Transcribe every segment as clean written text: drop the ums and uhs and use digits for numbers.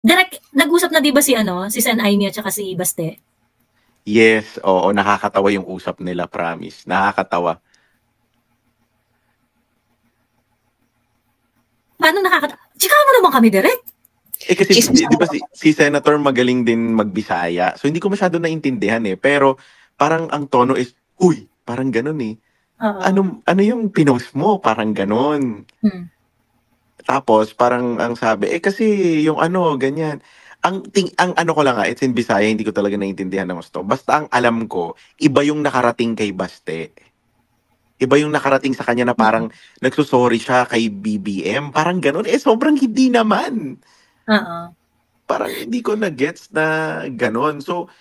Direk, nag-usap na 'di ba si ano, si Sen Aimee at saka si Baste? Yes, oo, nakakatawa yung usap nila, promise. Nakakatawa. Paano Tsikahan mo naman kami, Direk. Kasi di ba si Senator magaling din magbisaya. So hindi ko masyado naintindihan eh. Pero parang ang tono is, uy, parang ganun eh. Ano yung pinost mo? Parang ganun. Tapos parang ang sabi, kasi yung ano, ganyan. Ang ano ko lang it's in Bisaya, hindi ko talaga naintindihan ng gusto. Basta ang alam ko, iba yung nakarating kay Baste. Iba yung nakarating sa kanya na parang nagsusorry siya kay BBM. Parang ganun. Sobrang hindi naman. Parang hindi ko na-gets na ganun. So,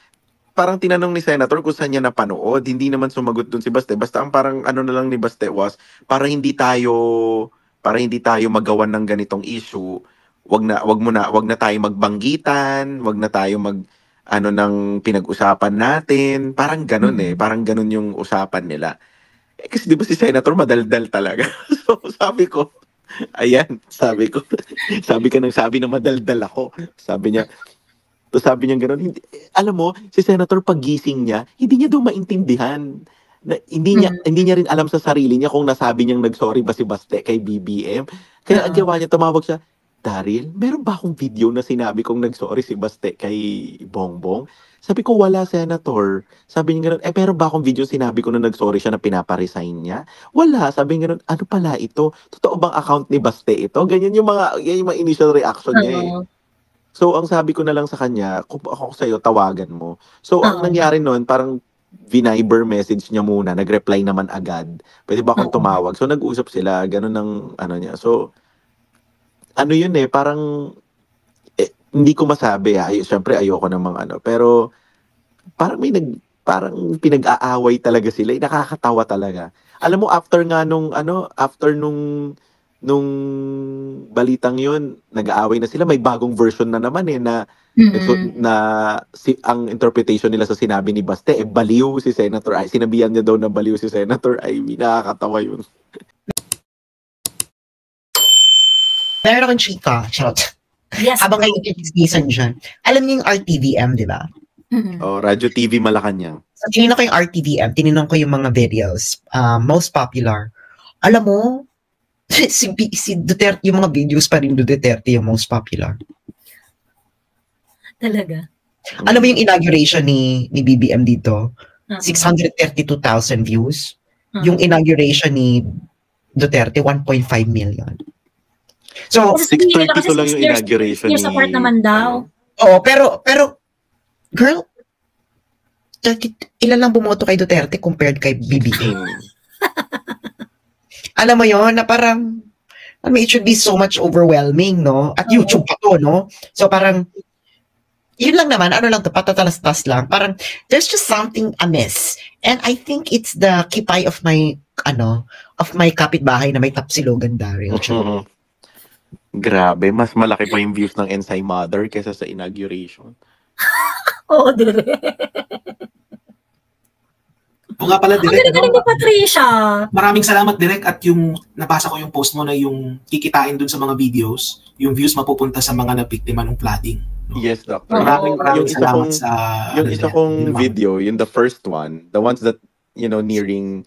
parang tinanong ni Senator kung saan niya napanood. Hindi naman sumagot dun si Baste. Basta ang parang ano na lang ni Baste was, para hindi tayo magawan ng ganitong issue, wag na tayo magbanggitan, wag na tayo ano ng pinag-usapan natin. Parang ganun parang ganun yung usapan nila. Kasi di ba si Senator madaldal talaga. So sabi ko, ayan, sabi na madaldal ako. Sabi niya gano'n, hindi, alam mo, si Senator paggising niya, hindi niya daw maintindihan. Na, hindi niya rin alam sa sarili niya kung nasabi niyang nag-sorry ba si Baste kay BBM. Kaya ang gawa niya, tumawag siya, Daryl, meron ba akong video na sinabi kong nag-sorry si Baste kay Bongbong? Sabi ko, wala, Senator. Sabi niya gano'n, meron ba akong video sinabi ko na nag-sorry siya na pinaparesign niya? Wala. Sabi niya gano'n, ano pala ito? Totoo bang account ni Baste ito? Ganyan yung mga initial reaction niya eh. So, ang sabi ko na lang sa kanya, kung ako sa'yo, tawagan mo. So, ang nangyari nun, parang Viber message niya muna, nag-reply naman agad. Pwede ba akong tumawag? So, nag-usap sila, ganun ang ano niya. So, ano yun parang, hindi ko masabi Siyempre, ayoko namang ano. Pero, parang parang pinag-aaway talaga sila. Nakakatawa talaga. Alam mo, after nung balitang yun, nag-aaway na sila, may bagong version na naman na ang interpretation nila sa sinabi ni Baste, baliw si Senator Ay. Sinabihan niya daw na baliw si Senator Ay. Nakakatawa yun. Meron akong chika, shot. Yes. Habang kayo nag-season dyan, alam niyo yung RTVM, di ba? Radyo TV Malacanang. So, tinignan ko yung RTVM, tinignan ko yung mga videos, most popular. Alam mo, si Duterte, yung mga videos pa rin Duterte yung most popular. Talaga? Alam mo yung inauguration ni BBM dito? 632,000 views. Yung inauguration ni Duterte, 1.5 million. So, 632 lang yung inauguration ni... support naman daw. Oo, pero, girl, ilan lang bumoto kay Duterte compared kay BBM? Alam mo yon na parang, it should be so much overwhelming, no? At YouTube pa to, no? So parang, yun lang naman, patatalastas lang. Parang, there's just something amiss. And I think it's the kipay of my kapitbahay na may tapsilogan Daryl. Grabe, mas malaki pa yung views ng Ensay Mother kaysa sa inauguration. Oo, dire. O nga pala, Direk, ni Patricia. Maraming salamat, Direk, at yung nabasa ko yung post mo na yung kikitain dun sa mga videos, yung views mapupunta sa mga nabiktima ng flooding. No? Yes, Doctor. Maraming salamat sa... Yung isa kong video, yung the first one, the ones that, nearing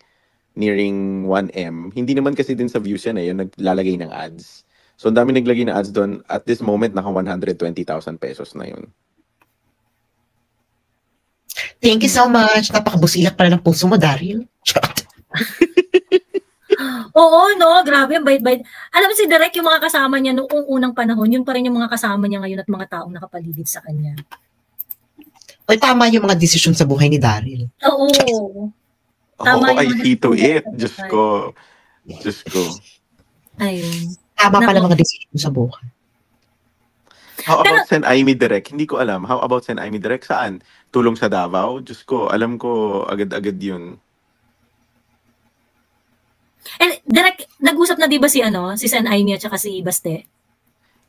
1M, hindi naman kasi din sa views yan yung naglalagay ng ads. So, ang dami naglagay ng ads doon. At this moment, naka 120,000 pesos na yun. Thank you so much. Napakabusilak pala ng puso mo, Daryl. Oo, no? Grabe, ang bait-bait. Alam mo si Direk, yung mga kasama niya noong unang panahon, yun pa rin yung mga kasama niya ngayon at mga taong nakapaligid sa kanya. O tama yung mga desisyon sa buhay ni Daryl. Oo. Tama I see to it. Diyos ko. Ayun. Tama pala mga desisyon sa buhay. How about Sen Aimee Direk? Hindi ko alam. How about Sen Aimee Direk? Saan? Tulong sa Davao? Diyos ko, alam ko agad-agad yun. Direk, nag-usap na 'di ba si Sen Aimee at saka si Baste?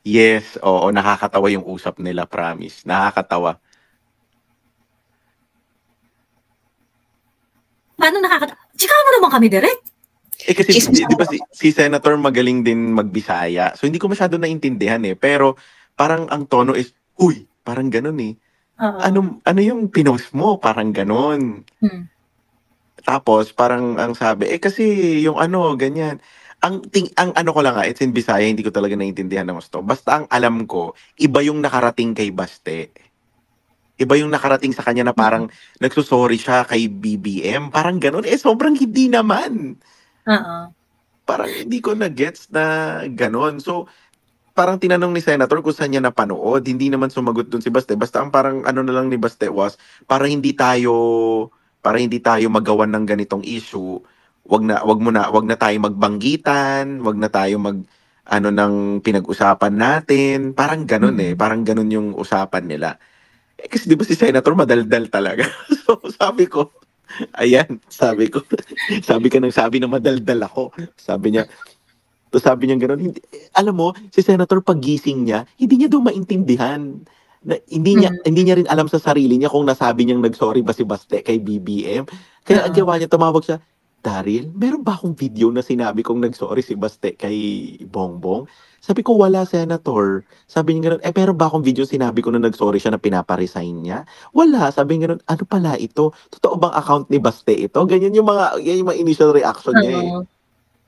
Yes, oo, nakakatawa yung usap nila, promise. Nakakatawa. Paano Tsikahan mo naman kami, Direk. Kasi di ba si Senator magaling din magbisaya. So hindi ko masyado naintindihan Pero parang ang tono is, uy, parang ganun eh. Oo. Ano yung pinost mo? Parang ganun. Tapos, parang ang sabi, kasi yung ano, ganyan. Ang ano ko lang it's in Bisaya, hindi ko talaga naiintindihan ng gusto. Basta ang alam ko, iba yung nakarating kay Baste. Iba yung nakarating sa kanya na parang nagsusorry siya kay BBM. Parang ganun. Sobrang hindi naman. Oo. Parang hindi ko na-gets na ganun. So, parang tinanong ni Senator kung saan niya napanood. Hindi naman sumagot dun si Baste. Basta ang parang ano na lang ni Baste was, para hindi tayo magawan ng ganitong issue, wag na tayo magbanggitan, wag na tayo ano ng pinag-usapan natin. Parang ganun parang ganun yung usapan nila. Kasi di ba si Senator madaldal talaga. So sabi ko, sabi na madaldal ako. Sabi niya gano'n, hindi, alam mo, si Senator paggising niya, hindi niya daw maintindihan. Hindi niya rin alam sa sarili niya kung nasabi niyang nag-sorry ba si Baste kay BBM. Kaya ang gawa niya, tumawag siya, Daryl, meron ba akong video na sinabi kong nag-sorry si Baste kay Bongbong? Sabi ko, wala, Senator. Sabi niya gano'n, meron ba akong video sinabi ko na nag-sorry siya na pinaparesign niya? Wala. Sabi niya gano'n, ano pala ito? Totoo bang account ni Baste ito? Ganyan yung mga initial reaction niya eh.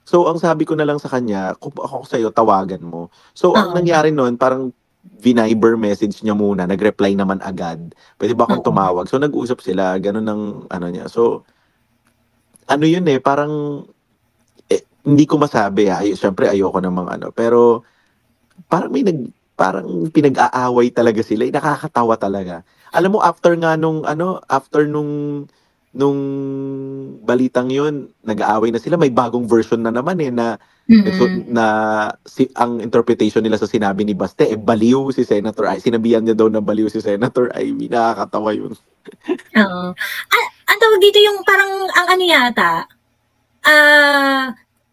So, ang sabi ko na lang sa kanya, kung ako sa'yo, tawagan mo. So, ang nangyari nun, parang Viber message niya muna, nag-reply naman agad. Pwede ba akong tumawag? So, nag-usap sila, ganun ang ano niya. So, ano yun parang, hindi ko masabi Siyempre, ayoko namang pero, parang parang pinag-aaway talaga sila. Nakakatawa talaga. Alam mo, after nung balitang yun, nag-aaway na sila, may bagong version na naman na ang interpretation nila sa sinabi ni Baste, baliw si Senator Ivy. Sinabihan niya daw na baliw si Senator Ivy. Nakakatawa yun. Oo. Ang tawag dito yung parang, ang ano yata,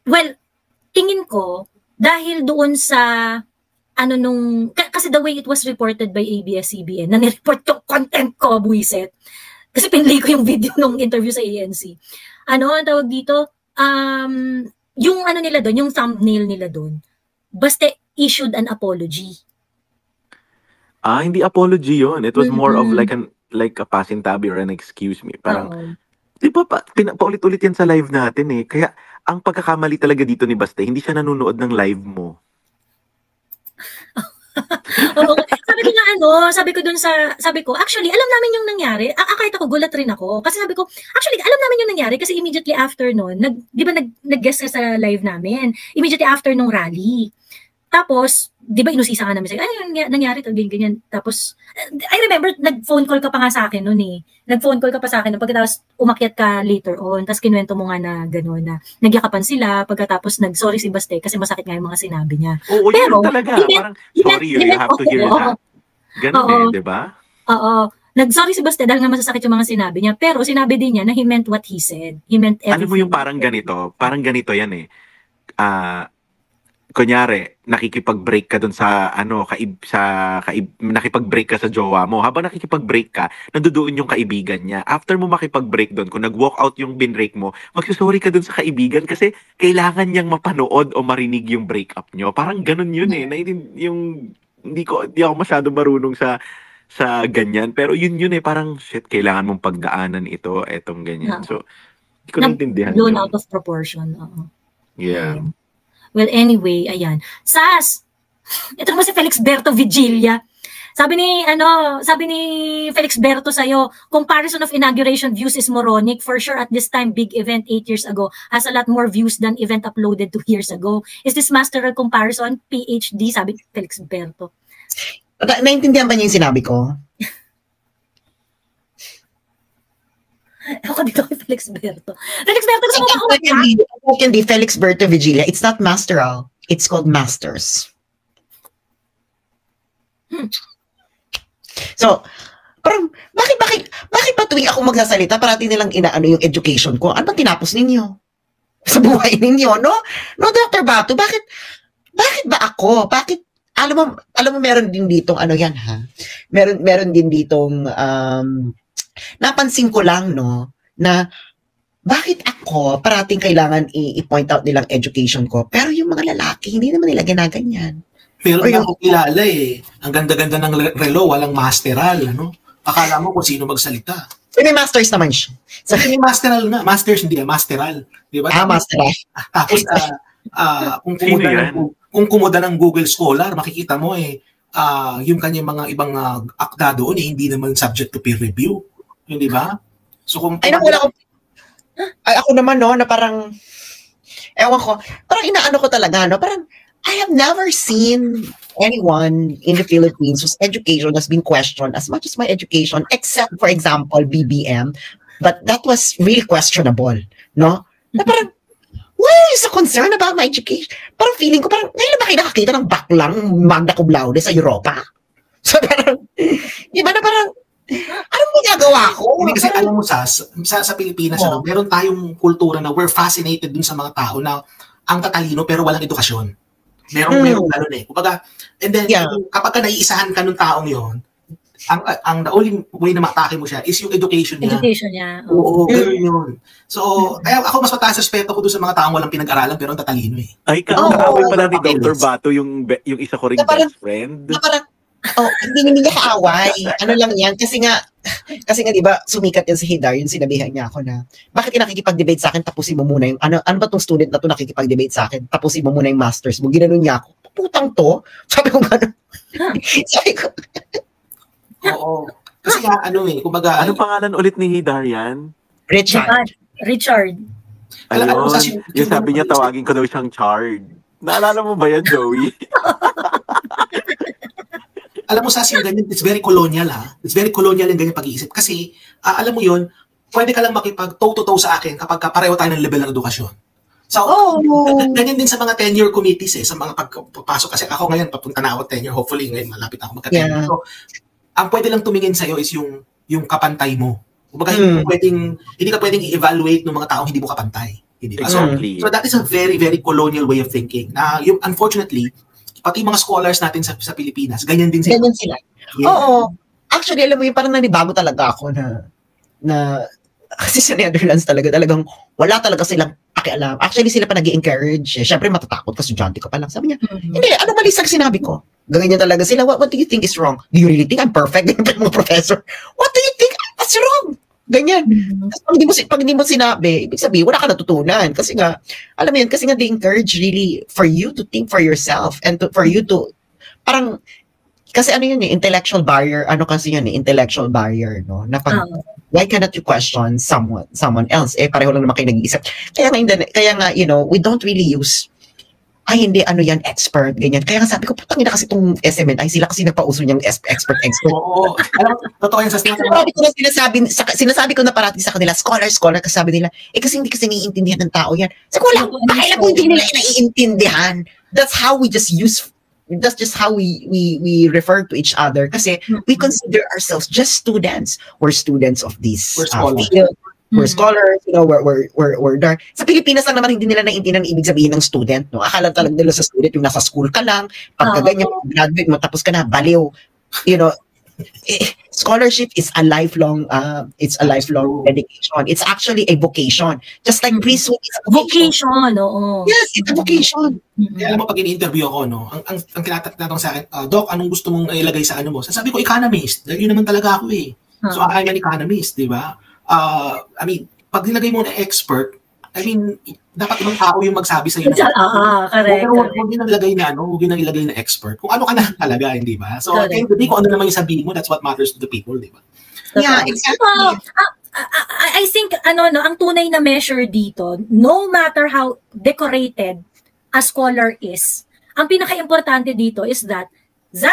well, tingin ko, dahil doon sa kasi the way it was reported by ABS-CBN, na nireport yung content ko, buisit. Kasi pinlay ko yung video nung interview sa ANC. Ang tawag dito, yung nila doon, yung thumbnail nila doon, basta issued an apology. Hindi apology yun. It was more of like a pasintabi or an excuse me. Parang, di ba paulit-ulit yan sa live natin Kaya, ang pagkakamali talaga dito ni Baste, hindi siya nanonood ng live mo. Oo. Sabi ko, actually, alam namin yung nangyari. Kahit ako, gulat rin ako. Kasi sabi ko, actually, alam namin yung nangyari kasi immediately after nun, di ba nag-guest ka sa live namin? Immediately after nung rally. Tapos, di ba inusisa nga namin, ano yung nangyari? Ganyan. Tapos, I remember, nag-phone call ka pa nga sa akin nun Nag-phone call ka pa sa akin pagkatapos umakyat ka later on. Tapos kinuwento mo nga na gano'n na nagyakapan sila pagkatapos nag-sorry si Baste kasi masakit nga yung mga sinabi niya. Oo, pero, yun talaga. Parang, sorry, you have to hear that. Ganun di ba? Oo. Nag-sorry si Baste dahil nga masasakit yung mga sinabi niya. Pero sinabi din niya na he meant what he said. He meant everything. Alam mo yung parang ganito yan kunyari, nakikipag-break ka dun sa nakipag-break ka sa jowa mo. Habang nakikipag-break ka, nandoon yung kaibigan niya. After mo makipag-break dun, kung nag-walk out yung binrake mo, magsusorry ka dun sa kaibigan kasi kailangan niyang mapanood o marinig yung breakup nyo. Parang ganun yun hindi ako masyado marunong sa ganyan. Pero yun parang, shit, kailangan mong pagdaanan etong ganyan. So, hindi ko naintindihan. Blown out of proportion. Yeah. Well, anyway, ayan. Sas! Ito naman si Felix Berto Vigilia. Sabi ni Felix Berto sa'yo, comparison of inauguration views is moronic. For sure, at this time, big event 8 years ago has a lot more views than event uploaded 2 years ago. Is this masteral comparison? PhD, sabi ni Felix Berto. Naintindihan ba niya yung sinabi ko? Ako dito kay Felix Berto. Felix Berto, gusto mo ba It can be Felix Berto Vigilia. It's not masteral. It's called masters. So, parang, bakit pa tuwing ako magsasalita, parati nilang inaano yung education ko? Ano tinapos ninyo? Sa buhay ninyo, no? No, Dr. Batu, bakit ba ako? Alam mo, meron din ditong, meron din ditong, napansin ko lang, no, na bakit ako parating kailangan i-point out nilang education ko, pero yung mga lalaki, hindi naman nila ginaganyan. Pero na ako kilala eh. Ang ganda-ganda ng relo, walang masteral, ano? Akala mo kung sino magsalita. May masters naman siya. So, may masteral na. Masters, hindi masteral. Di ba? Masteral. Tapos, kung kumuda ng Google Scholar, makikita mo yung kanyang mga ibang akda doon hindi naman subject to peer review. Hindi ba? So, kung ako naman, no, na parang, ewan ko, parang inaano ko talaga, no, parang, I have never seen anyone in the Philippines whose education has been questioned as much as my education, except, for example, BBM. But that was really questionable, no? Na parang, where is the concern about my education? Parang feeling ko, parang, ngayon ba kayo nakakita ng baklang magna cum laude sa Europa? So parang, di ba na parang, anong magagawa ko? Hindi kasi alam mo, sa Pilipinas, meron tayong kultura na we're fascinated dun sa mga tao na ang tatalino pero walang edukasyon. Merong ganun eh. Kumbaga, and then, kapag ka naiisahan ka nung taong yon, ang the only way na matake mo siya is yung education niya. Education niya. Oo, ganun yun. So, kaya ako mas mataas respeto ko doon sa mga taong walang pinag-aralan pero ang tatalino eh. Ay, kaaway pala ni Dr. Bato yung isa ko ring best friend. Na parang, hindi niya kaaway. Ano lang yan, kasi nga, di ba, sumikat yan si Hidar, yung sinabihan niya ako na, bakit ka nakikipag-debate sa akin, tapusin mo muna yung, ano ba tong student na to nakikipag-debate sa akin, tapusin mo muna yung masters mo, ginanon niya ako, putang to, sabi ko gano'n, sabi ko, oo, kasi nga, kumbaga, ano pangalan ulit ni Hidar yan? Richard. Ayun, yung sabi niya, tawagin ko daw siyang Chard. Naalala mo ba yan, Joey? Alam mo, Sasi, ganyan, it's very colonial, ha? It's very colonial yung ganyan pag-iisip. Kasi, alam mo yun, pwede ka lang makipag toe-to-toe sa akin kapag pareho tayo ng level ng edukasyon. So, ganyan din sa mga tenure committees sa mga pagpapasok. Kasi ako ngayon, papunta na ako tenure. Hopefully, ngayon, malapit ako magka-tenure. Yeah. So, ang pwede lang tumingin sa'yo is yung kapantay mo. Kumbaga, hindi ka pwedeng i-evaluate ng mga taong hindi mo kapantay. Hindi ba? Exactly. So, that is a very, very colonial way of thinking. Na, unfortunately, pati mga scholars natin sa Pilipinas, ganyan din sila. Ganyan sila. Yeah. Oo. Actually, alam mo yun, parang nanibago talaga ako na kasi sa Netherlands talagang wala talaga silang pakialam. Actually, sila pa nag-i-encourage. Siyempre, matatakot ka, estudyante ka pa lang. Sabi niya, hindi, ano mali sa sinabi ko? Ganyan talaga sila. What do you think is wrong? Do you really think I'm perfect? Ganyan pa yung mga professor. What do you think? What's wrong? Ganyan. Pag hindi mo sinabi, ibig sabihin, wala ka natutunan. Kasi nga, alam mo yun, kasi nga they encourage really for you to think for yourself and for you to, parang, kasi ano yun intellectual barrier, intellectual barrier, no? Na pag, why cannot you question someone else? Pareho lang naman kayo nag-iisip. Kaya nga, we don't really use, hindi, yan, expert, ganyan. Kaya nga sabi ko, putang ina kasi itong SMNI, sila kasi nagpauso niyang expert. Oo. Totoo yan sa sinasabi ko na parati sa kanila, scholar, kasi sabi nila, kasi hindi kasi naiintindihan ng tao yan. Sabi ko, wala, pakailan ko hindi nila naiintindihan. That's how we just how we refer to each other. Kasi we consider ourselves just students. We're students of this field. We're scholars, we're there. Sa Pilipinas lang naman hindi nila naiintindihan ang ibig sabihin ng student, no? Akala talaga nila sa student yung nasa school ka lang, pagka ganyan, graduate mo, tapos ka na, baliw. Scholarship is a lifelong dedication. It's actually a vocation. Just like priesthood is a vocation. Oo. Yes, it's a vocation. Alam mo, pag ini-interview ako, no, ang tinatanong sa akin, Doc, anong gusto mong ilagay sa ano mo? Sasabi ko, economist. Dahil yun naman talaga ako eh. So, I'm an economist, di ba? Pag nilagay mo na expert, dapat ibang tao yung magsabi sa iyo. Correct. Huwag din ang ilagay na expert. Kung ano ka na talaga, hindi ba? So, hindi ko ano naman yung sabihin mo, that's what matters to the people, di ba? Yeah, exactly. I think, ang tunay na measure dito, no matter how decorated a scholar is, ang pinaka-importante dito is that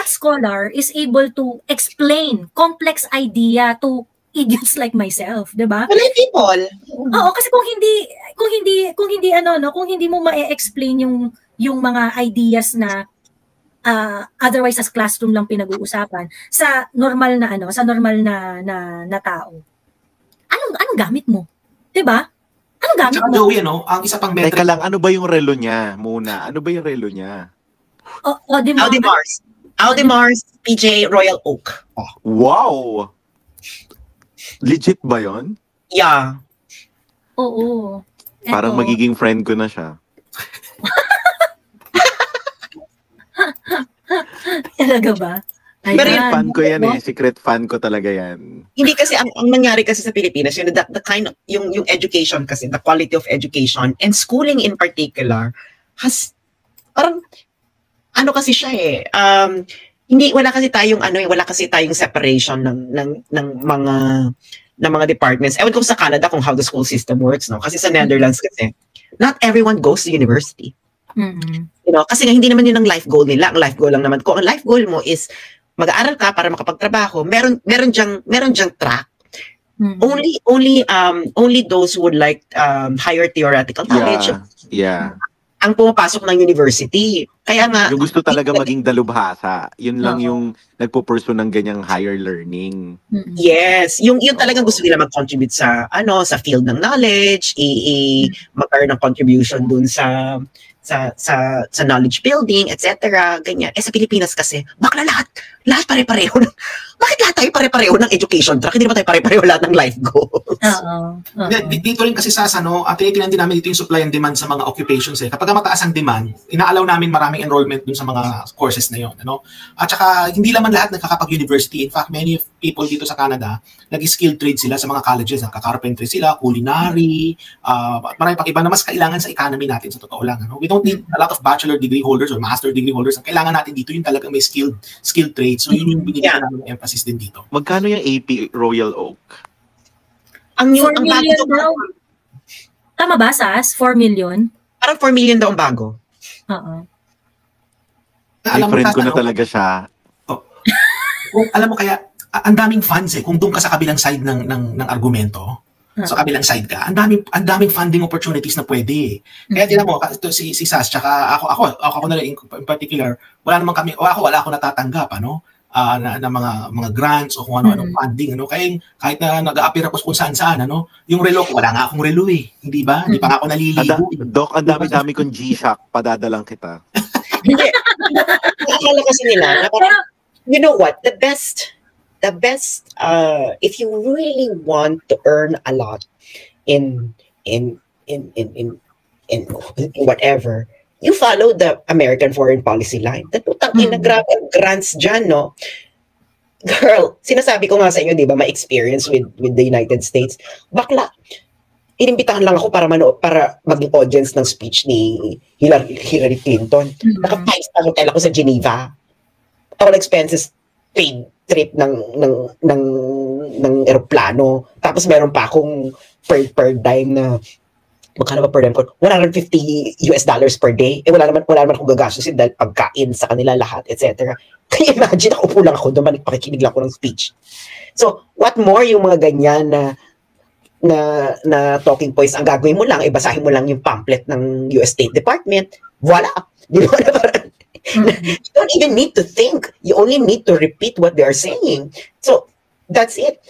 scholar is able to explain complex idea to idiots like myself, 'di ba? Well, people. Oo, kasi kung hindi mo ma-explain yung mga ideas na otherwise sa classroom lang pinag-uusapan sa normal na tao. Anong gamit mo? 'Di ba? Anong gamit mo? Joey, ang isa pang metric. Teka lang, ano ba yung relo niya muna? Ano ba yung relo niya? Audemars PJ Royal Oak. Oh. Wow! Legit ba yon? Yeah. Oo. Parang magiging friend ko na siya. Talaga ba? Pero fan ko yan secret fan ko talaga yan. Hindi kasi ang nangyari kasi sa Pilipinas, the kind of yung education kasi, the quality of education and schooling in particular has parang ano kasi siya wala kasi tayong separation ng mga departments. Ewan ko sa Canada kung how the school system works, no? Kasi sa Netherlands kasi not everyone goes to university. Mm-hmm. Kasi nga hindi naman yun ang life goal nila. Ang life goal lang naman, kung ang life goal mo is mag-aaral ka para makapagtrabaho, meron diyang track. Mm-hmm. Only those who would like higher theoretical knowledge. Yeah. Ang pumapasok ng university. Kaya nga yung gusto talaga maging dalubhasa, yun lang yung nagpo-pursue ng ganyang higher learning. Yes, yung talagang gusto nila mag-contribute sa field ng knowledge, magkaroon ng contribution dun sa knowledge building, etc. Ganyan. Sa Pilipinas kasi, bakla lahat pare-pareho. Bakit lahat tayo pare-pareho ng education track? Hindi naman tayo pare-pareho lahat ng life goals. Dito rin kasi tinitingnan din namin dito yung supply and demand sa mga occupations. Kapag mataas ang demand, inaalaw namin maraming enrollment dun sa mga courses na yun. At saka, hindi naman lahat nakakapag-university. In fact, many people dito sa Canada, nag-skilled trade sila sa mga colleges. Nagka-carpentry sila, culinary, marami pang iba na mas kailangan sa economy natin sa totoo lang. We don't need a lot of bachelor degree holders or master degree holders. Ang kailangan natin dito yung talagang may skilled trade. So yun yung binibigyan namin ng emphasis din dito. Magkano yung AP Royal Oak? Ang 4 million daw. Tama ba, Sas? 4 million? Parang 4 million daw ang bago. Oo. May friend ko na talaga siya. Alam mo kaya, ang daming fans kung doon ka sa kabilang side ng argumento. So kabilang side ka, ang daming funding opportunities na pwede. Kaya tinan mo, ito si Sas, tsaka ako na rin in particular, wala ako natatanggap, na mga grants o kung ano-anong funding, Kaya kahit na nag-a-appear ako kung saan-saan, yung relo ko, wala nga akong relo Hindi ba? Hindi pa ako naliligo. Doc, ang dami-dami kong G-Shock, padadalang kita. Hindi. Akala kasi nila, you know what, the best if you really want to earn a lot in whatever, you follow the American foreign policy line. Putang ina, grabe grants dyan, no? Girl, sinasabi ko nga sa inyo, di ba, my experience with the United States. Bakla, inimbitahan lang ako para maging audience ng speech ni Hillary Clinton. Naka 5-star hotel ako sa Geneva. All expenses paid trip ng eroplano. Tapos meron pa akong per dime na magkano ba per dime ko? $150 per day. Wala naman akong gagastusin dahil pagkain sa kanila lahat, etc. Kaya imagine, ako lang ako doon, pakikinig lang ako ng speech. So, what more yung mga ganyan na talking points, ang gagawin mo lang, basahin mo lang yung pamphlet ng US State Department. Voila! Di ba na parang, you don't even need to think. You only need to repeat what they are saying. So, that's it.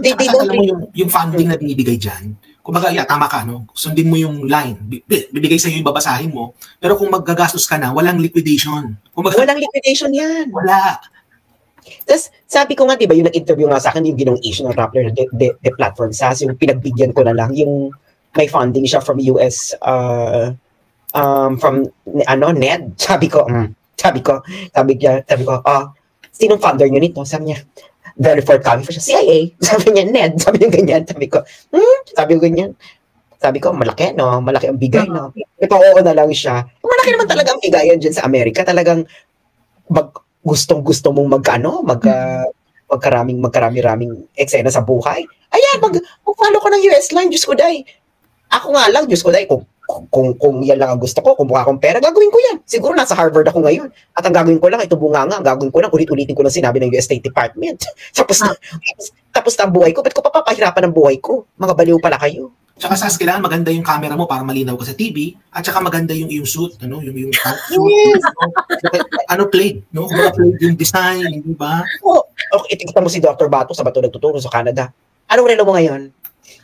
They don't yung funding na binibigay dyan, kumbaga, tama ka, sundin mo yung line. Bibigay sa'yo yung babasahin mo. Pero kung maggagastos ka na, walang liquidation. Kumbaga, walang liquidation yan. Wala. Tapos, sabi ko nga, diba, yung nag-interview nga sa akin, yung ginong issue ng Rappler, the platform SAS, yung pinagbigyan ko na lang, yung may funding siya from US, from, NED. Sabi ko, sinong funder nyo nito? Sabi niya, very forthcoming for siya, CIA. Sabi niya, NED. Sabi niya ganyan. Sabi ko, malaki, no? Malaki ang bigay, no? Oo na lang siya. Malaki naman talaga ang bigayan dyan sa Amerika. Talagang gustong-gusto mong magkarami-raming eksena sa buhay. Ayan, mag-follow ko ng US line, Diyos ko day. Ako nga lang, Diyos ko day, kung yan lang ang gusto ko, kung mukha akong pera, gagawin ko yan. Siguro nasa Harvard ako ngayon. At ang gagawin ko lang, ito bunganga, ang gagawin ko lang, ulit-ulitin ko lang sinabi ng US State Department. Tapos na ang buhay ko. Ba't ko papapahirapan ang buhay ko? Mga baliw pala kayo. Tsaka Sas, kailangan maganda yung camera mo para malinaw ka sa TV, at tsaka maganda yung suit, yung Yes. Plaid, plaid yung design, di ba? Okay, itignan mo si Dr. Bato sa Bato nagtuturo sa Canada. Anong relo mo ngayon?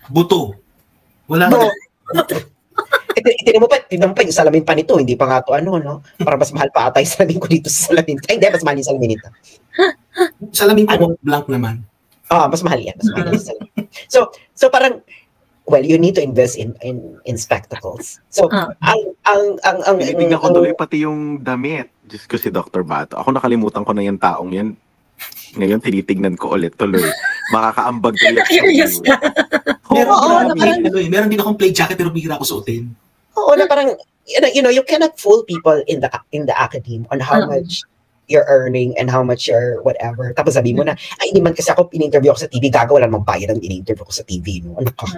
Buto. Wala na. Tignan mo pa yung salamin pa nito, hindi pa nga to no? Para mas mahal pa ata yung salamin ko dito sa salamin. Ay, hindi, mas mahal yung salamin nito. Salamin ko blank naman. Mas mahal yan. Mas mahal yung salamin. So parang, well, you need to invest in spectacles. So, ang Tinitignan ko tuloy pati yung damit. Diyos ko si Dr. Bato. Ako nakalimutan ko na yung taong yan. Ngayon, tinitignan ko ulit tuloy. Makakaambag tuloy. Curious na. Meron din akong play jacket pero bihira ko suotin. Oo, na parang, you cannot fool people in the academe on how much you're earning and how much you're whatever. Tapos sabi mo na, ay, hindi man kasi ako in-interview ako sa TV, gagawa lang magbayad ang in-interview ko sa TV. No? Ano ka?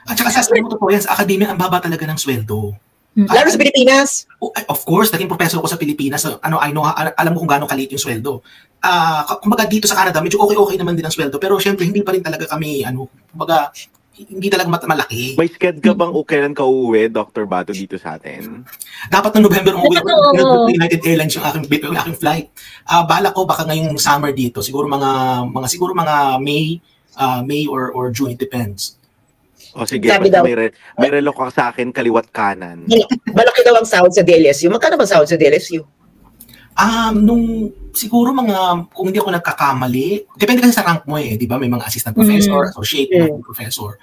At saka sasabihin mo totoo yan, sa academia, ang baba talaga ng sweldo. Lalo sa Pilipinas. Of course, naging professor ko sa Pilipinas. Alam mo kung gaano kaliit yung sweldo. Kumbaga dito sa Canada, medyo okay naman din ang sweldo. Pero syempre, hindi pa rin talaga kami, kumbaga, hindi talaga malaki. May sked ka bang kailan ka uuwi, Dr. Bato, dito sa atin? Dapat noong November umuwi ako. United Airlines yung aking flight. Bala ko baka ngayong summer dito. Siguro mga May or June, it depends. O sige, basta may relo ka sa akin, kaliwat kanan. Malaki daw ang sahod sa DLSU. Magkano bang sahod sa DLSU? Siguro kung hindi ako nagkakamali, depende kasi sa rank mo di ba? May mga assistant professor, associate professor.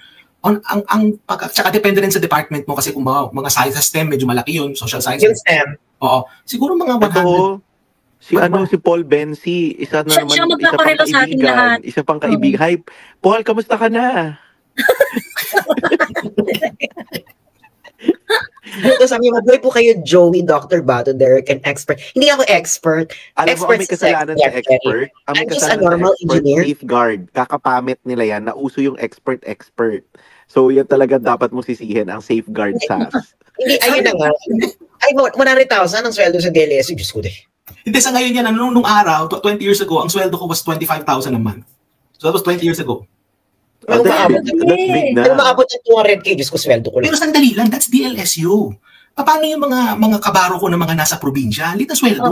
Tsaka depende rin sa department mo kasi kung mga science STEM, medyo malaki yun, social science. Yung STEM. Oo. Siguro mga 100. Si Paul Bensi, isa pang kaibigan. Isa pang kaibigan. Hi, Paul, kamusta ka na? Dito sabi mo, mabuhay po kayo, Joey, Dr. Bato, Derek, and expert. Hindi ako expert. Alam mo, may kasalanan sa expert. I'm just a normal engineer. Safeguard. Kakapamit nila yan. Nauso yung expert. So, yan talaga dapat mo sisihin, ang safeguard SAS. Hindi, ayun na nga. Ay, 100,000 ang sweldo sa DLSU. Diyos ko Hindi, sa ngayon yan, nung araw, 20 years ago, ang sweldo ko was 25,000 a month. So, that was 20 years ago. That's big na. Pero maabot ng 200K, Diyos ko, sweldo ko lang. Pero sandali lang, that's DLSU. Paano yung mga kabaro ko na mga nasa probinsya? Liit na sweldo.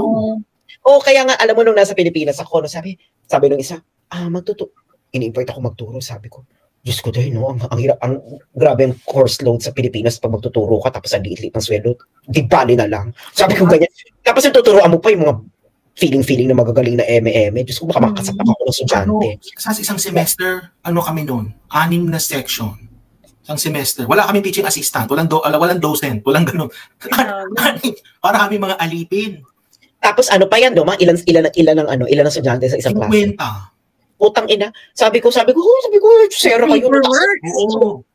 Kaya nga, alam mo, nung nasa Pilipinas ako, sabi nung isa, ini-invite ako magturo, sabi ko, Diyos ko dahil, no, ang hirap, grabe ang course load sa Pilipinas pag magtuturo ka, tapos ang liit-liit ng sweldo, di bali na lang. Sabi ko ganyan. Tapos yung tuturuan mo pa yung mga feeling na magagaling na M.E. Diyos ko, baka makasapak ako ng estudyante. Sa isang semester, kami noon? 6 na section. Isang semester. Wala kami teaching assistant. Walang docent. Walang ganun. Para kami mga alipin. Tapos pa yan, no? Ilan ang estudyante sa isang klase? 50. Utang ina. Sabi ko, sera kayo.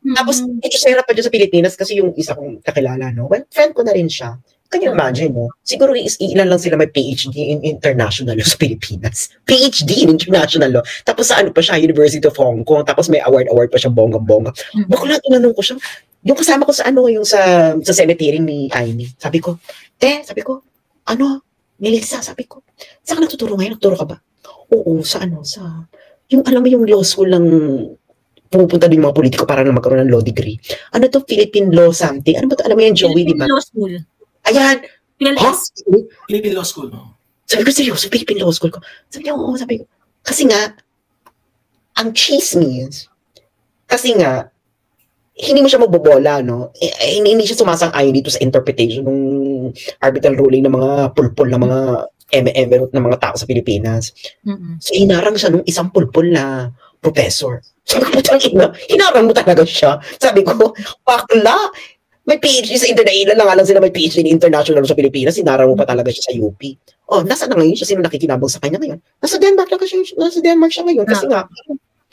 Tapos, sera pa dyan sa Pilipinas kasi yung isa kong kakilala, no? Well, friend ko na rin siya. Can you imagine, no? Siguro ilan lang sila may PhD in international law sa Pilipinas. PhD in international law. Tapos sa pa siya, University of Hong Kong. Tapos may award pa siya, bonggang-bongga. Bakla, tinanong ko siya. Yung kasama ko sa yung sa cemetery ni Aimee. Sabi ko, Melissa, sabi ko, saan ka nagtuturo ngayon? Nagtuturo ka ba? Oo, sa yung alam mo yung law school lang pumupunta din mga politiko para na magkaroon ng law degree. Ano to? Philippine Law something? Ano ba to? Alam mo yan, Joey, di ba? Philippine Law School. Ayan. Philippine Law School, no? Sabi ko, seryoso, Philippine Law School ko. Sabi ko, kasi nga, ang chismis, kasi nga, hindi mo siya magbobola, no? Hindi siya sumasang-ayon dito sa interpretation ng arbitral ruling ng mga pulpul na mga M.E. ng mga tao sa Pilipinas. So, hinarang siya nung isang pulpul na professor. Sabi ko, hinarang mo talaga siya. Sabi ko, bakla, may PhD sa international lang sila may PhD in international sa Pilipinas, sinara mo pa talaga siya sa UP. Nasa na ngayon siya? Sino nakikinabang sa kanya ngayon? Nasa Denmark siya ngayon. Kasi nga,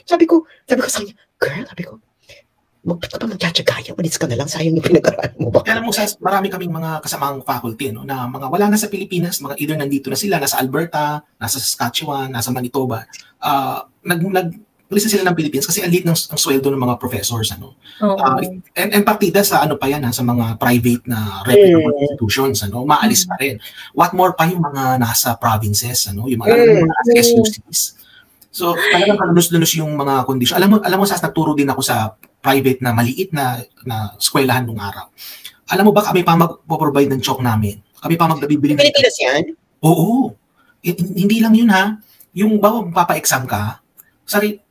sabi ko sa kanya, girl, ba't ka pa magtsatsyagaya? Malis ka na lang, sayang yung pinag-aralan mo ba? Alam mo, marami kaming mga kasamang faculty, no, na mga wala na sa Pilipinas, mga either nandito na sila, nasa Alberta, nasa Saskatchewan, nasa Manitoba. Lista sila ng Philippines kasi ang liit ng sweldo ng mga professors, and partida sa pa yan, sa mga private na reputable institutions, maalis pa rin. What more pa yung mga nasa provinces, yung mga nasa SUCs. So talagang kalulus-lulus yung mga kondisyon. Alam mo nagturo din ako sa private na maliit na eskwelahan nung araw. Alam mo ba, kami pa magpo-provide ng chalk namin. Kami pa magbibili. Pilipinas yan? Oo. Hindi lang yun, ha. Yung papa-exam ka,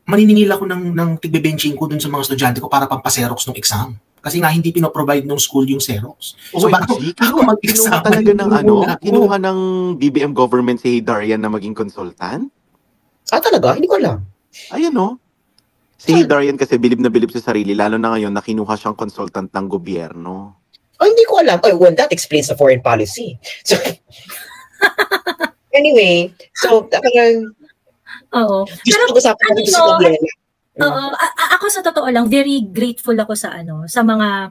maniningil ako ng tigbe-benching ko dun sa mga estudyante ko para pampaserox ng exam. Kasi nga hindi pinoprovide ng school yung Xerox. So bago mag-exam talaga kinuha ng BBM government si Darian na maging consultant? Talaga? Hindi ko alam. Ayun, no? Si Darian kasi bilib na bilib sa sarili, lalo na ngayon na kinuha siyang consultant ng gobyerno. Oh, hindi ko alam. Oh, well, that explains the foreign policy. So, anyway, so, parang, Oo. gusto ko usapan natin si Gabriela. Oo, ako sa totoo lang, very grateful ako sa sa mga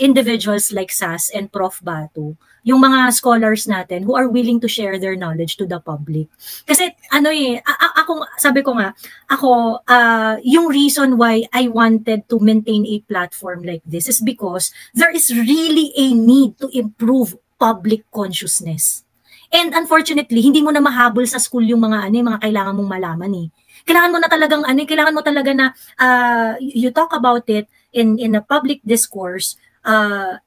individuals like Sas and Prof. Batu, yung mga scholars natin who are willing to share their knowledge to the public. Kasi ako sabi ko nga, yung reason why I wanted to maintain a platform like this is because there is really a need to improve public consciousness. And unfortunately, hindi mo na mahabol sa school yung mga mga kailangan mong malaman eh. Kailangan mo na talagang kailangan mo talaga na you talk about it in a public discourse,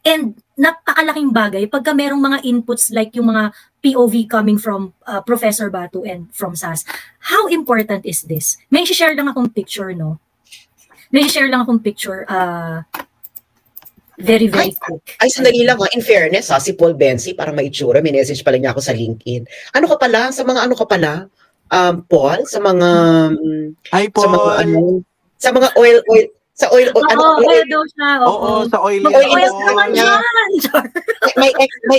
and napakalaking bagay pagka merong mga inputs like yung mga POV coming from Professor Batu and from SAS. How important is this? May share lang akong picture, no? May share lang akong picture, very quick. Ay, sandali lang ha. In fairness ha, si Paul Benzi, para maitsura, may message pala niya ako sa LinkedIn. Ano ka pala? Paul? Sa mga... Hi, Paul! Sa mga oil... Sa oil... oil daw siya. Oo, sa oil. Oil naman yan! My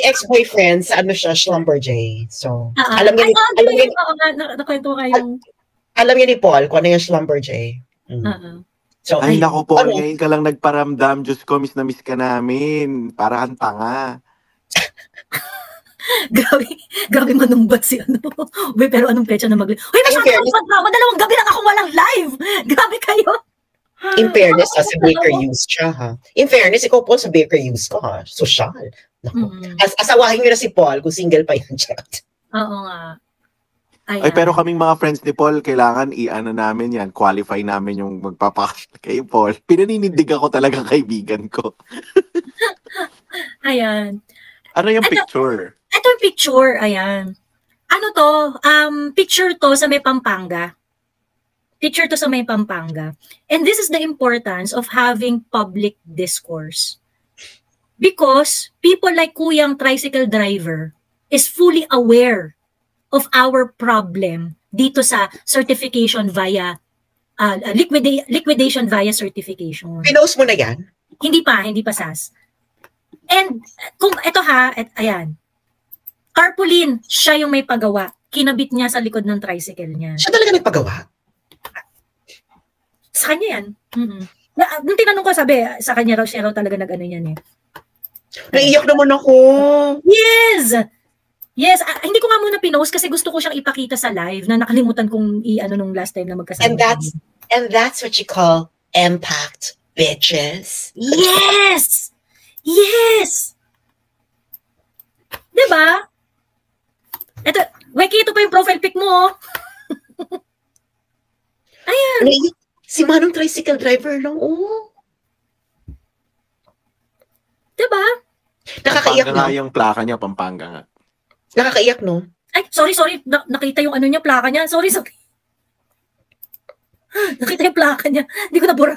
ex-boyfriend, sa siya, Schlumberger. So, alam niya ni... Nakwento kayo. Alam niya ni Paul kung ano yung Schlumberger. So, ay, naku po, ngayon ka lang nagparamdam. Diyos ko, miss na miss ka namin. Para kang tanga. Grabe manumbat si Uy, pero anong pecha na mag-live? Uy, madalawang gabi lang ako walang live! Grabe kayo! In fairness, sa Baker Hughes siya, ha? In fairness, ikaw po sa Baker Hughes ka, ha? Social. Asawahin nyo na si Paul kung single pa yung chat. Oo nga. Ay, pero kaming mga friends ni Paul, kailangan namin yan, qualify namin yung magpapakasal kay Paul. Pinaninindig ako talagang kaibigan ko. Ayan. Ano yung picture? Ito yung picture, ayan. Ano to? Picture to sa may Pampanga. Picture to sa may Pampanga. And this is the importance of having public discourse. Because people like Kuyang tricycle driver is fully aware of our problem dito sa certification via liquidation via certification. Pinost mo na yan? Hindi pa SAS. And kung ito ayan. Carpooline, siya yung may pagawa. Kinabit niya sa likod ng tricycle niya. Siya talaga nagpagawa? Sa kanya yan. Nung tinanong ko, sabi, sa kanya raw, siya raw talaga nag-ano yan eh. Naiyak naman ako. Yes! Yes, hindi ko nga muna pinost kasi gusto ko siyang ipakita sa live na nakalimutan kong nung last time na magkasama. And that's what you call impact, bitches. Yes! Yes! Diba? Ito, Weki, ito pa yung profile pic mo. Ayan. Si Manong tricycle driver lang, Diba? Nakakaiyak na. Yung plaka niya, Pampanga nga. Nakakaiyak, no? Ay, sorry. Nakita yung niya, plaka niya. Sorry. Nakita yung plaka niya. Hindi ko nabura.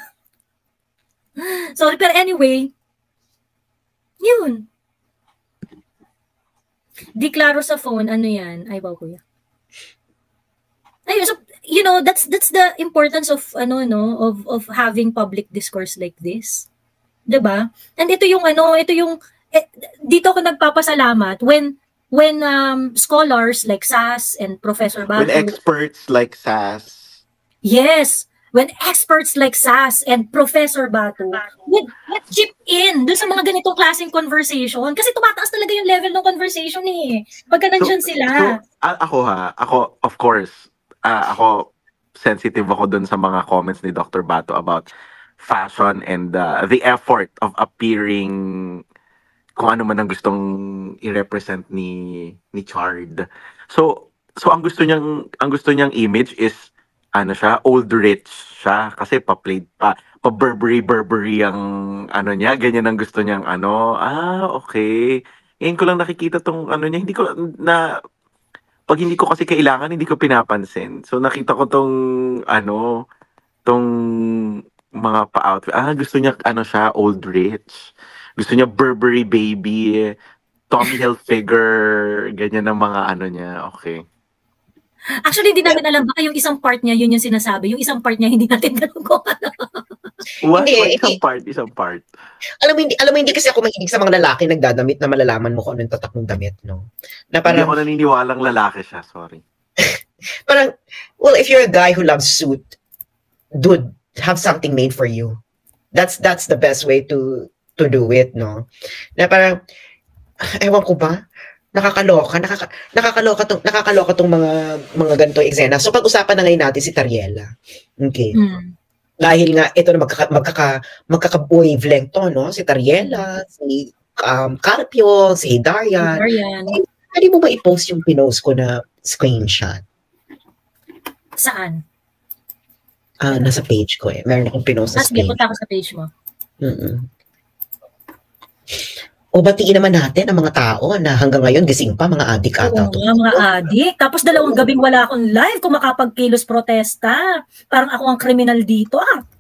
Sorry, pero anyway, yun. Di klaro sa phone, ano yan? Ay, wow, kuya. Ayun, so, that's the importance of, of having public discourse like this. Diba? And ito yung, dito ako nagpapasalamat when scholars like SAS and Professor Batu. When experts like SAS. Yes. When experts like SAS and Professor Batu would chip in doon sa mga ganitong klaseng conversation. Kasi tumataas talaga yung level ng conversation eh. Pagka nandyan sila. Ako, of course, ako sensitive ako doon sa mga comments ni Dr. Batu about fashion and the effort of appearing kung ano man ang gustong i-represent ni Chard. So ang gusto niyang image is old rich siya kasi pa-Burberry ang niya, ganyan ang gusto niyang okay. Ngayon ko lang nakikita tong niya, hindi ko pag hindi ko kasi kailangan, hindi ko pinapansin. So nakita ko tong mga pa-outfit. Gusto niya siya, old rich. Gusto niya Burberry baby, Tommy Hilfiger, ganyan ang mga niya. Okay. Actually, hindi namin alam. Baka yung isang part niya, yun yung sinasabi. Yung isang part niya, hindi natin alam kung ano. What? Hindi, Isang part. Alam mo, hindi kasi ako mahilig sa mga lalaki nagdadamit na malalaman mo kung ano yung tatak ng damit, no? Na Hindi parang, ako naniniwalang lalaki siya, sorry. parang, well, if you're a guy who loves suit, dude, have something made for you. That's the best way to do it, no? Na parang, ewan ko ba, nakakaloka tong mga ganitong eksena. So pag-usapan na ngayon natin si Tariela. Okay. Dahil nga ito na magkaka-wavelength to, no? Si Tariela, si Carpio, si Darian. Pwede mo ba i-post yung pinost ko na screenshot? Saan? Nasa page ko eh. Meron akong pinost na screenshot. Punta ako sa page mo. O batiin naman natin ang mga tao na hanggang ngayon gising pa, mga adik ata. Oo, mga adik. Tapos 2 gabing wala akong live kung makapagkilos protesta. Parang ako ang kriminal dito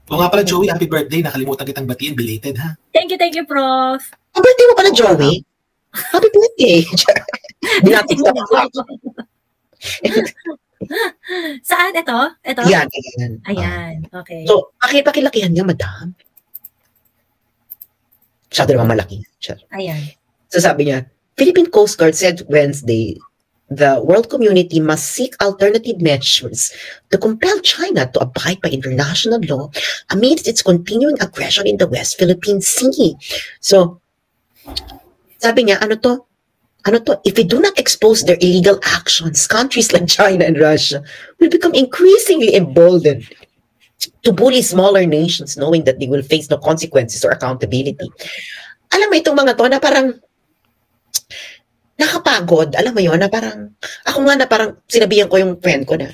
O nga pala, Joey, happy birthday. Nakalimutan kitang batiin. Belated, ha? Thank you, Prof. Ang birthday mo pala, Joey? Happy birthday. Binating sa ako. Saan ito? Ito? Yan. Ayan, okay. So, pakilakihan niya, madam. Masyado naman malaki. Ayan. So sabi niya, Philippine Coast Guard said Wednesday, the world community must seek alternative measures to compel China to abide by international law amidst its continuing aggression in the West Philippine Sea. So, sabi niya, ano to? If we do not expose their illegal actions, countries like China and Russia will become increasingly emboldened to bully smaller nations knowing that they will face no consequences or accountability. Alam mo itong mga to na parang nakapagod. Alam mo yun na parang, ako nga na parang sinabihan ko yung friend ko na,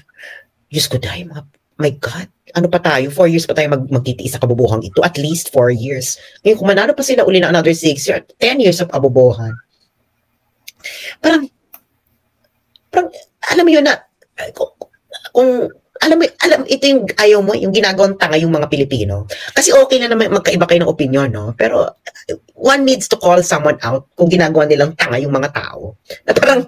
Diyos ko dahil, my God, ano pa tayo? 4 years pa tayo magtitiis sa kabubuhan ito. At least 4 years. Ngayon kung manalo pa sila uli na another 6 years, 10 years of kabubuhan. Parang, alam mo yun na, kung alam, ito yung ayaw mo, yung ginagawang tanga yung mga Pilipino. Kasi okay na naman magkaiba kayo ng opinion, no? Pero one needs to call someone out kung ginagawa nilang tanga yung mga tao. Na parang,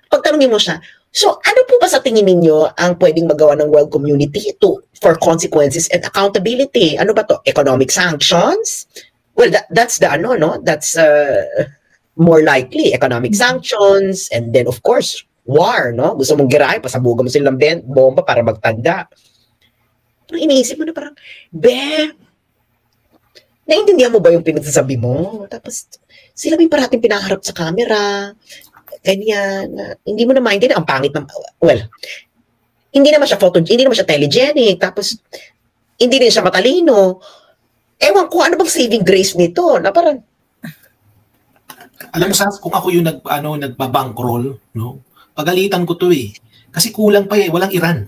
pagtanungin mo siya, so ano po ba sa tingin ninyo ang pwedeng magawa ng world community for consequences and accountability? Ano ba to? Economic sanctions? Well, that's the ano, no? That's more likely. Economic sanctions, and then of course, war, no? Gusto mong girahin, pasabugan mo silang bomba para magtanda. Pero iniisip mo na parang, naiintindihan mo ba yung pinagsasabi mo? Tapos, sila may parating pinaharap sa camera. Ganyan. Hindi mo na maintindihan. Ang pangit na, well, hindi naman siya telegenic. Tapos, hindi rin siya matalino. Ewan ko, ano bang saving grace nito? Na parang, alam mo, kung ako yung nagbabankroll, no? Pagalitan ko to eh. Kasi kulang pa eh, walang Iran.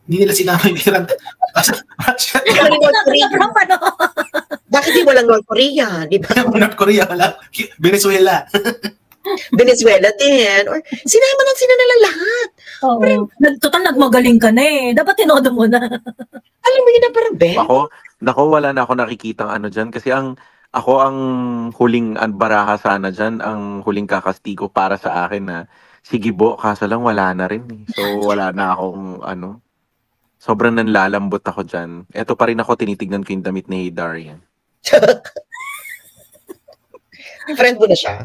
Hindi nila sinama yung Iran. Bakit di walang North Korea? Di ba? North Korea, wala. Venezuela. Venezuela din. Or sinama lang sila na lahat. Oo. Total, nagmagaling ka na eh. Dapat tinodo mo na. Alam mo yun na parang, Nako, wala na ako nakikitang ano dyan. Kasi ako ang huling baraha sana dyan, ang huling kakastigo para sa akin na sige bo, kaso lang wala na rin. So wala na akong sobrang nanlalambot ako dyan. Eto pa rin ako, tinitignan ko yung damit ni Darian. Friend mo na siya?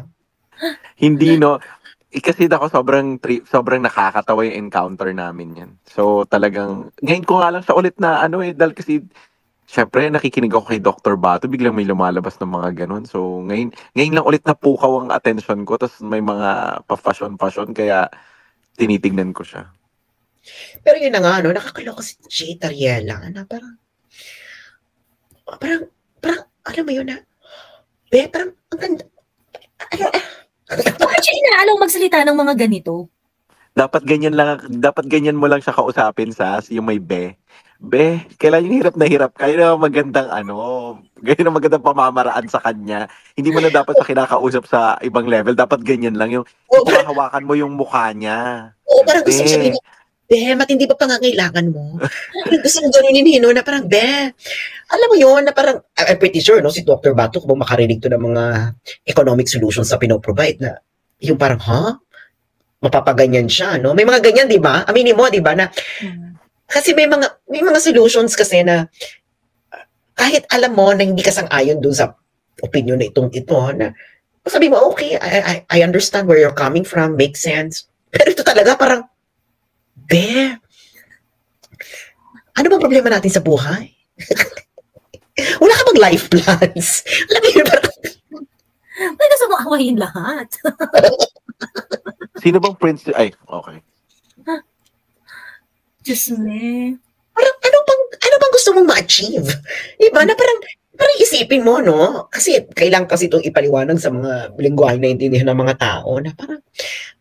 Hindi no. Kasi ako sobrang nakakatawa yung encounter namin yan. So talagang, ngayon ko nga lang siya ulit na dahil kasi syempre, nakikinig ako kay Dr. Bato, biglang may lumalabas ng mga ganun. So, ngayon lang ulit napukaw ang attention ko, tapos may mga pa-fashion, kaya tinitignan ko siya. Pero yun na nga, nakakaloka si Jay Tariela, na parang, alam mo yun na, parang, ang ganda, Bakit siya inaalaw magsalita ng mga ganito? Dapat ganyan mo lang siya kausapin yung may kailan yung hirap na hirap kayo na magandang ganyan na magandang pamamaraan sa kanya. Hindi mo na dapat sa kinakausap sa ibang level. Dapat ganyan lang yung hawakan mo yung mukha niya. Oo, parang gusto mo sabihin, matindi ba pangangailangan mo? Gusto mo ganunin, na parang, alam mo yun, na parang, I'm pretty sure, si Dr. Bato, kung makarinig to ng mga economic solutions sa pinoprovide na, yung parang, mapapaganyan siya, no? May mga ganyan, di ba? Aminin mo, di ba, na kasi may mga solutions kasi na kahit alam mo na hindi ka sang-ayon dun sa opinion na ito, na sabi mo, okay, I understand where you're coming from, makes sense. Pero ito talaga parang, ano bang problema natin sa buhay? Wala ka bang life plans? Alam mo yun, parang, may gusto mo awayin lahat. Sino bang prince? Ay, okay. Diyos me. Parang, ano bang gusto mong ma-achieve? Diba? Na parang isipin mo, no? Kasi kailangan kasi itong ipaliwanag sa mga lingwahe na intindihan ng mga tao na parang,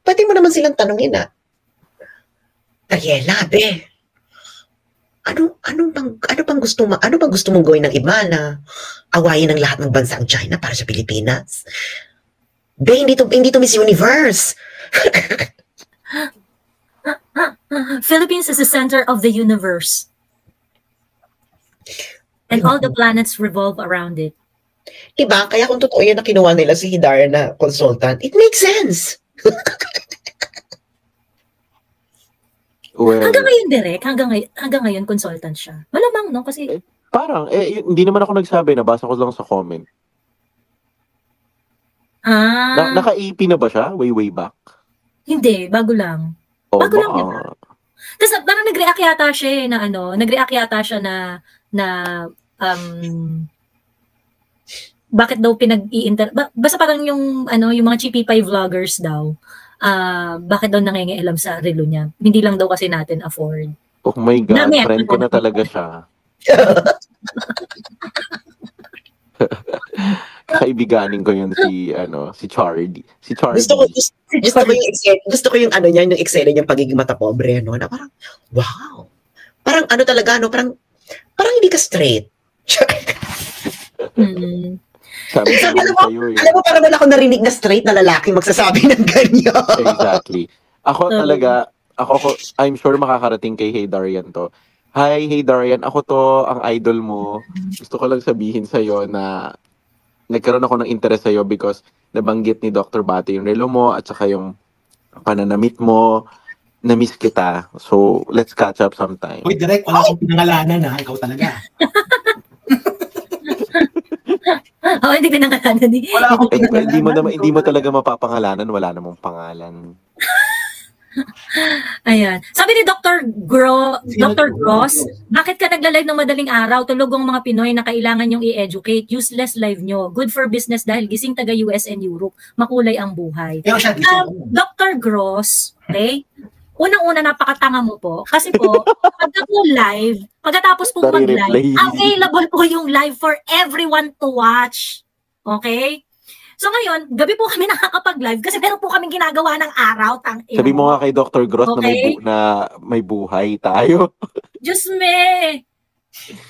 pwede mo naman silang tanongin na, Ariela, ano bang gusto mong gawin ng iba na awayin ng lahat ng bansa ang China para sa Pilipinas? Hindi to Miss Universe. Philippines is the center of the universe. And all the planets revolve around it. Diba? Kaya kung totoo yan na kinuha nila si Hidara na consultant, it makes sense. Well, hanggang ngayon, Direk, hanggang ngayon consultant siya. Malamang, no? Kasi parang, hindi naman ako nagsabi, nabasa ko lang sa comment. Naka-AP na ba siya? Way back? Hindi, bago lang. Bago lang, diba? Tapos parang nag-react yata siya na bakit daw basta parang yung mga Chippy Pie vloggers daw, bakit daw nangingialam sa relo niya. Hindi lang daw kasi natin afford. Oh my God, friend ko na talaga siya. Kaibiganin ko yun si Charlie. Si Charlie. Gusto ko yung yung eksena niyang pagiging mata pobre, no? Na parang, wow. Parang talaga, no? Parang hindi ka straight. Sabi alam mo, parang wala akong narinig na straight na lalaki magsasabi ng ganyan. Exactly. Ako talaga, I'm sure makakarating kay Hey Darian to. Hi, Hey Darian, ako to, ang idol mo. Gusto ko lang sabihin sa'yo na nagkaroon ako ng interest sa'yo because nabanggit ni Dr. Bate yung relo mo at saka yung pananamit mo. Na-miss kita. So, let's catch up sometime. Uy, direct, wala akong pinangalanan ha. Ikaw talaga. Hindi pinangalanan. Wala akong hindi mo talaga mapapangalanan. Wala namang pangalan. Ayan. Sabi ni Dr. Gross, bakit ka nagla-live ng madaling araw? Tulog ang mga Pinoy na kailangan yung i-educate. Useless live nyo. Good for business dahil gising taga US and Europe. Makulay ang buhay. Dr. Gross, okay? Unang-una, napakatanga mo po. Kasi po, pagka po live, pagkatapos po mag-live, available po yung live for everyone to watch. Okay? So ngayon, gabi po kami nakakapag-live kasi meron po kaming ginagawa ng araw. Sabi mo nga kay Dr. Gross okay? na may buhay tayo. Diyos me!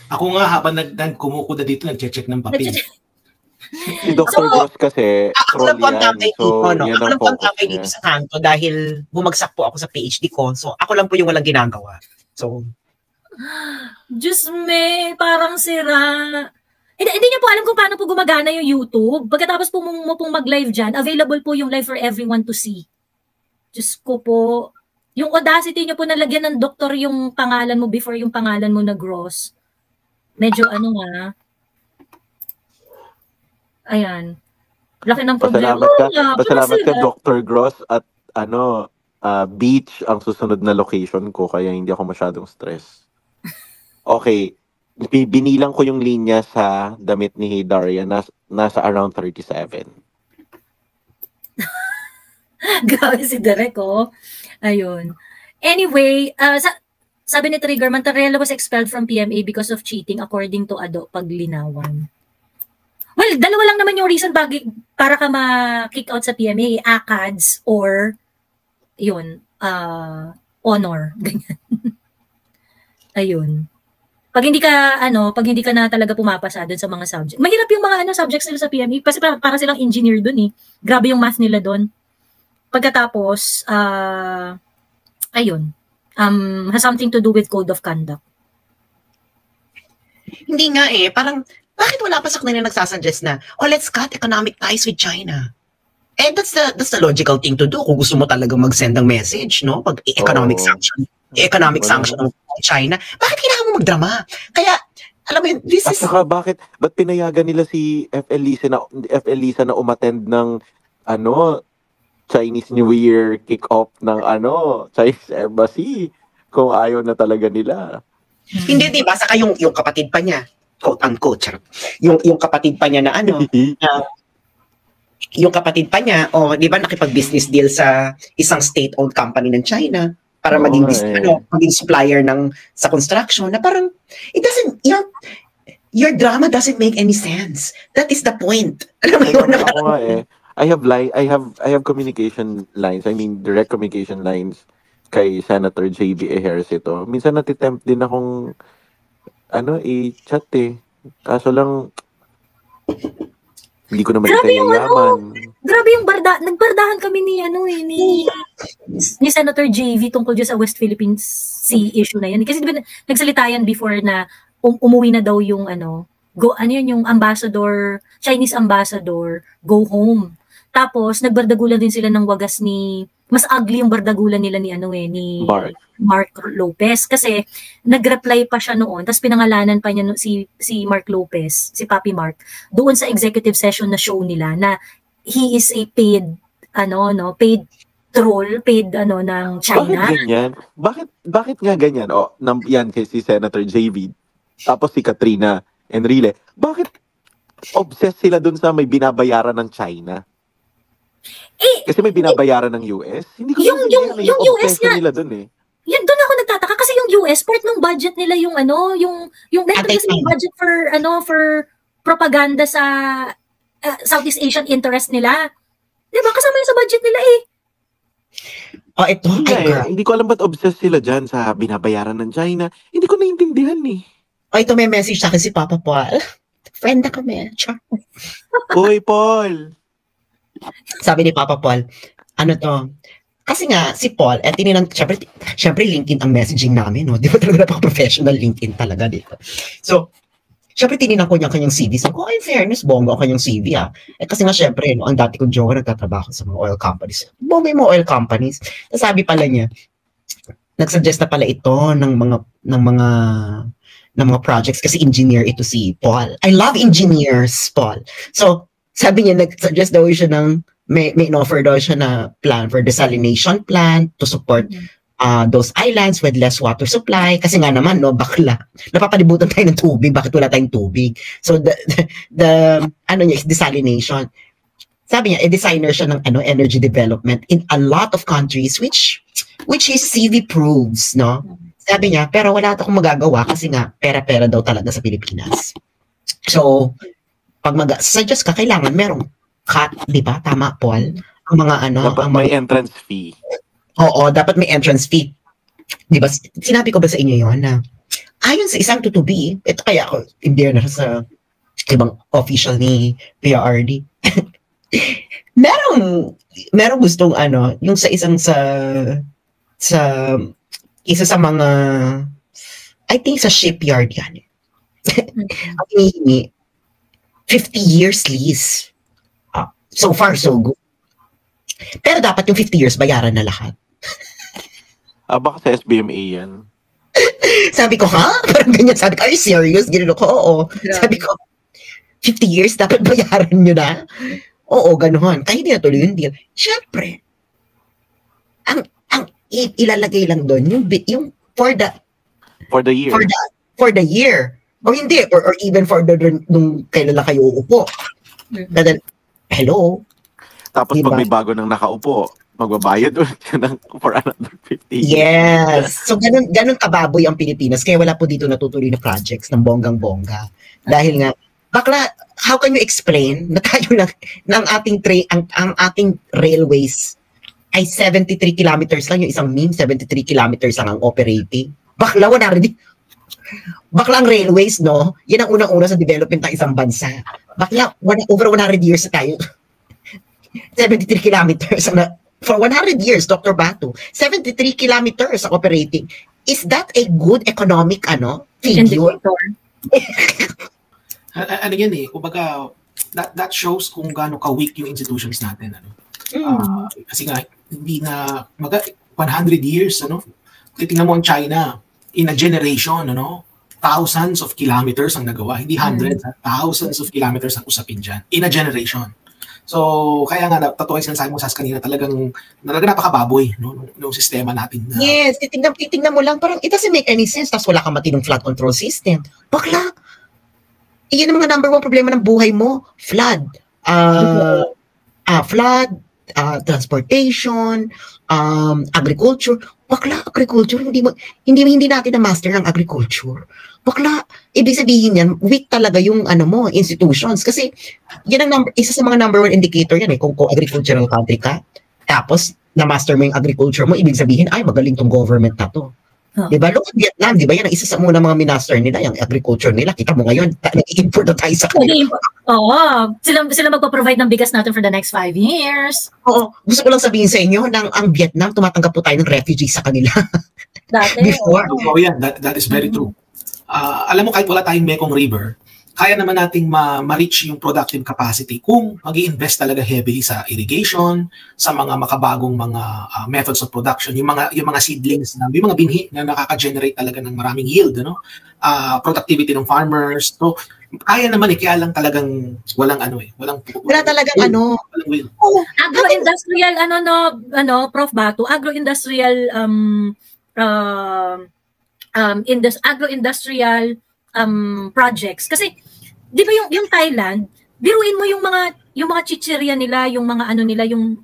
Ako nga habang kumukuda dito, nag-check ng papel. Si Dr. Gross kasi, ako lang po ang tatay dito, no? Ako lang po ang tatay dito sa kanto dahil bumagsak po ako sa PhD ko. So, ako lang po yung walang ginagawa. So, Diyos me, parang sira. Hindi niyo po alam kung paano po gumagana yung YouTube. Pagkatapos po mo pong mag-live dyan, available po yung live for everyone to see. Diyos ko po. Yung audacity niyo po nalagyan ng doktor yung pangalan mo before yung pangalan mo na Gross. Medyo Ayan. Laki ng problema. Pasalamat ka, Dr. Gross, at beach ang susunod na location ko, kaya hindi ako masyadong stress. Okay. Binilang ko yung linya sa damit ni Hey Daria, nasa around 37. Grabe si Derek, oh. Ayun. Anyway, sabi ni Trigger, Mantarrella was expelled from PMA because of cheating according to Ado Paglinawan. Well, dalawa lang naman yung reason para ka ma-kick out sa PMA, ACADS or yun, honor. Ganyan. Ayun. Pag hindi ka na talaga pumapasa doon sa mga subject. Mahirap yung mga subjects nila sa PMA kasi para silang engineer doon eh. Grabe yung math nila doon. Pagkatapos, ayun, has something to do with code of conduct. Hindi nga eh, parang bakit wala pa sa kanila nagsasuggest na, let's cut economic ties with China? And that's the logical thing to do kung gusto mo talagang mag-send ng message, no? Pag economic sanction ng China, bakit kailangan mo magdrama? Kaya, alam mo yun, this is... Saka ba't pinayagan nila si FL Lisa na umattend ng, Chinese New Year kick-off ng, Chinese Embassy, kung ayaw na talaga nila. Hindi, diba? Saka yung kapatid pa niya, quote-unquote, charot. Yung kapatid pa niya na yung kapatid pa niya, di ba nakipag-business deal sa isang state-owned company ng China para maging supplier sa construction na parang your drama doesn't make any sense. That is the point. Alam mo yun? I have communication lines. I mean, direct communication lines kay Senator JB Ejercito. Minsan natitempt din akong i-chat eh. Kaso lang hindi ko naman yaman. Grabe yung nagbardahan kami ni Senator JV tungkol dyan sa West Philippine Sea issue na yan. Kasi diba nagsalita yan before na umuwi na daw yung yung ambassador, Chinese ambassador, go home. Tapos nagbardagulan din sila ng wagas mas ugly yung bardagulan nila ni Mark Lopez kasi nagreply pa siya noon tapos pinangalanan pa niya si Mark Lopez, si Papi Mark doon sa executive session na show nila na he is a paid troll, paid ng China. Bakit ganyan? Bakit nga ganyan? Yan si Senator JV tapos si Katrina Enrile. Bakit obsessed sila doon sa may binabayaran ng China? Kasi may binabayaran ng US? Hindi ko yung US nga nila doon eh. Yan doon ako nagtataka kasi yung US part ng budget nila yung budget for propaganda sa Southeast Asian interest nila. 'Di ba? Kasama yun sa budget nila eh. Ito. Hindi ko alam ba't obsessed sila dyan sa binabayaran ng China. Hindi ko naiintindihan eh. Ito may message sa akin si Papa Paul. Friend na kami. Uy, Paul! Sabi ni Papa Paul, kasi nga, si Paul, syempre LinkedIn ang messaging namin, no? Di ba talaga napaka-professional LinkedIn talaga dito. So, syempre tininan ko niya kanyang CV. Sabi ko, in fairness, bongga kanyang CV, kasi nga, syempre, ang dati kong jowa nagtatrabaho sa mga oil companies. Bongga yung mga oil companies. Sabi pala niya, nagsuggest na pala ito ng mga projects kasi engineer ito si Paul. I love engineers, Paul. So, sabi niya, nag-suggest daw siya may in-offer daw siya na plan for desalination plant to support those islands with less water supply. Kasi nga naman, bakla. Napapalibutan tayo ng tubig. Bakit wala tayong tubig? So, is desalination. Sabi niya, designer siya ng energy development in a lot of countries, which his CV proves, no? Sabi niya, pero wala akong magagawa kasi nga, pera-pera daw talaga sa Pilipinas. So, pag mag-suggest ka, kailangan merong cut, di ba? Tama, Paul? Ang mga dapat may entrance fee. Oo, dapat may entrance fee. Di ba? Sinabi ko ba sa inyo yun na ayon sa isang tutubi, ito kaya ako, hindi na sa ibang official ni PRD. merong gustong yung sa isa sa mga, I think sa shipyard yan. Ang hinihingi, 50 years lease. So far, so good. Pero dapat yung 50 years bayaran na lahat. Baka sa SBMA yan. Sabi ko, ha? Parang ganyan. Sabi ko, are you serious? Ginano ko, oo. Yeah. Sabi ko, 50 years dapat bayaran nyo na? Oo, gano'n. Kaya hindi natuloy yung deal. Siyempre, ang ilalagay lang doon, yung for the year. For the year. O hindi, or even for nung kailan lang kayo uupo. Then, hello? Tapos diba? Pag may bago nang nakaupo, magbabayad ulit for another 50 years. Yes. So, ganun kababoy ang Pilipinas. Kaya wala po dito natutuloy na projects ng bonggang-bongga. Dahil nga, bakla, how can you explain na tayo lang, ang ating railways ay 73 kilometers lang, yung isang mean, 73 kilometers lang ang operating. Bakla, Bakla ang railways, no? Yan ang unang-una sa development ng isang bansa. Bakla, over 100 years na tayo. 73 kilometers. For 100 years, Dr. Batu, 73 kilometers ang operating. Is that a good economic, figure? Again kumbaga, that shows kung gaano ka-weak yung institutions natin, Kasi nga, hindi na 100 years, titingnan mo ang China, in a generation, thousands of kilometers ang nagawa. Hindi hundreds, thousands of kilometers ang usapin dyan. In a generation. So, kaya nga, totoo yung sinasabi mo sa kanina, talagang napakababoy, ng sistema natin. Yes, titingnan mo lang, parang it doesn't make any sense, tapos wala kang matinong flood control system. Bakla! Iyan ang mga number 1 problema ng buhay mo. Flood. Flood, transportation, agriculture. Bakla, agriculture, hindi natin na-master ng agriculture. Bakla, ibig sabihin yan, weak talaga yung institutions. Kasi yan ang isa sa mga number 1 indicator yan kung agricultural country ka. Tapos, na-master mo yung agriculture mo, ibig sabihin, ay, magaling tong government na to. Diba? Look at Vietnam, diba yan ang isa sa mga minaster nila, yung agriculture nila. Kita mo ngayon, nag-i-import na tayo sa kanila. Oo, sila magpa-provide ng bigas natin for the next 5 years. Oo, gusto ko lang sabihin sa inyo, ang Vietnam, tumatanggap po tayo ng refugees sa kanila. Dati. Before. Oh, yeah, that is very true. Alam mo, kahit wala tayong Mekong River, kaya naman nating ma-reach yung productive capacity kung mag-i-invest talaga heavily sa irrigation, sa mga makabagong mga methods of production, yung mga seedlings, yung mga binhi na nakaka-generate talaga ng maraming yield, productivity ng farmers. So, kaya naman kaya lang talagang walang wala talagang walang will. Agro-industrial Prof Batu, agro-industrial agro-industrial projects. Kasi, di ba yung Thailand, biruin mo yung mga chichirya nila, yung mga nila, yung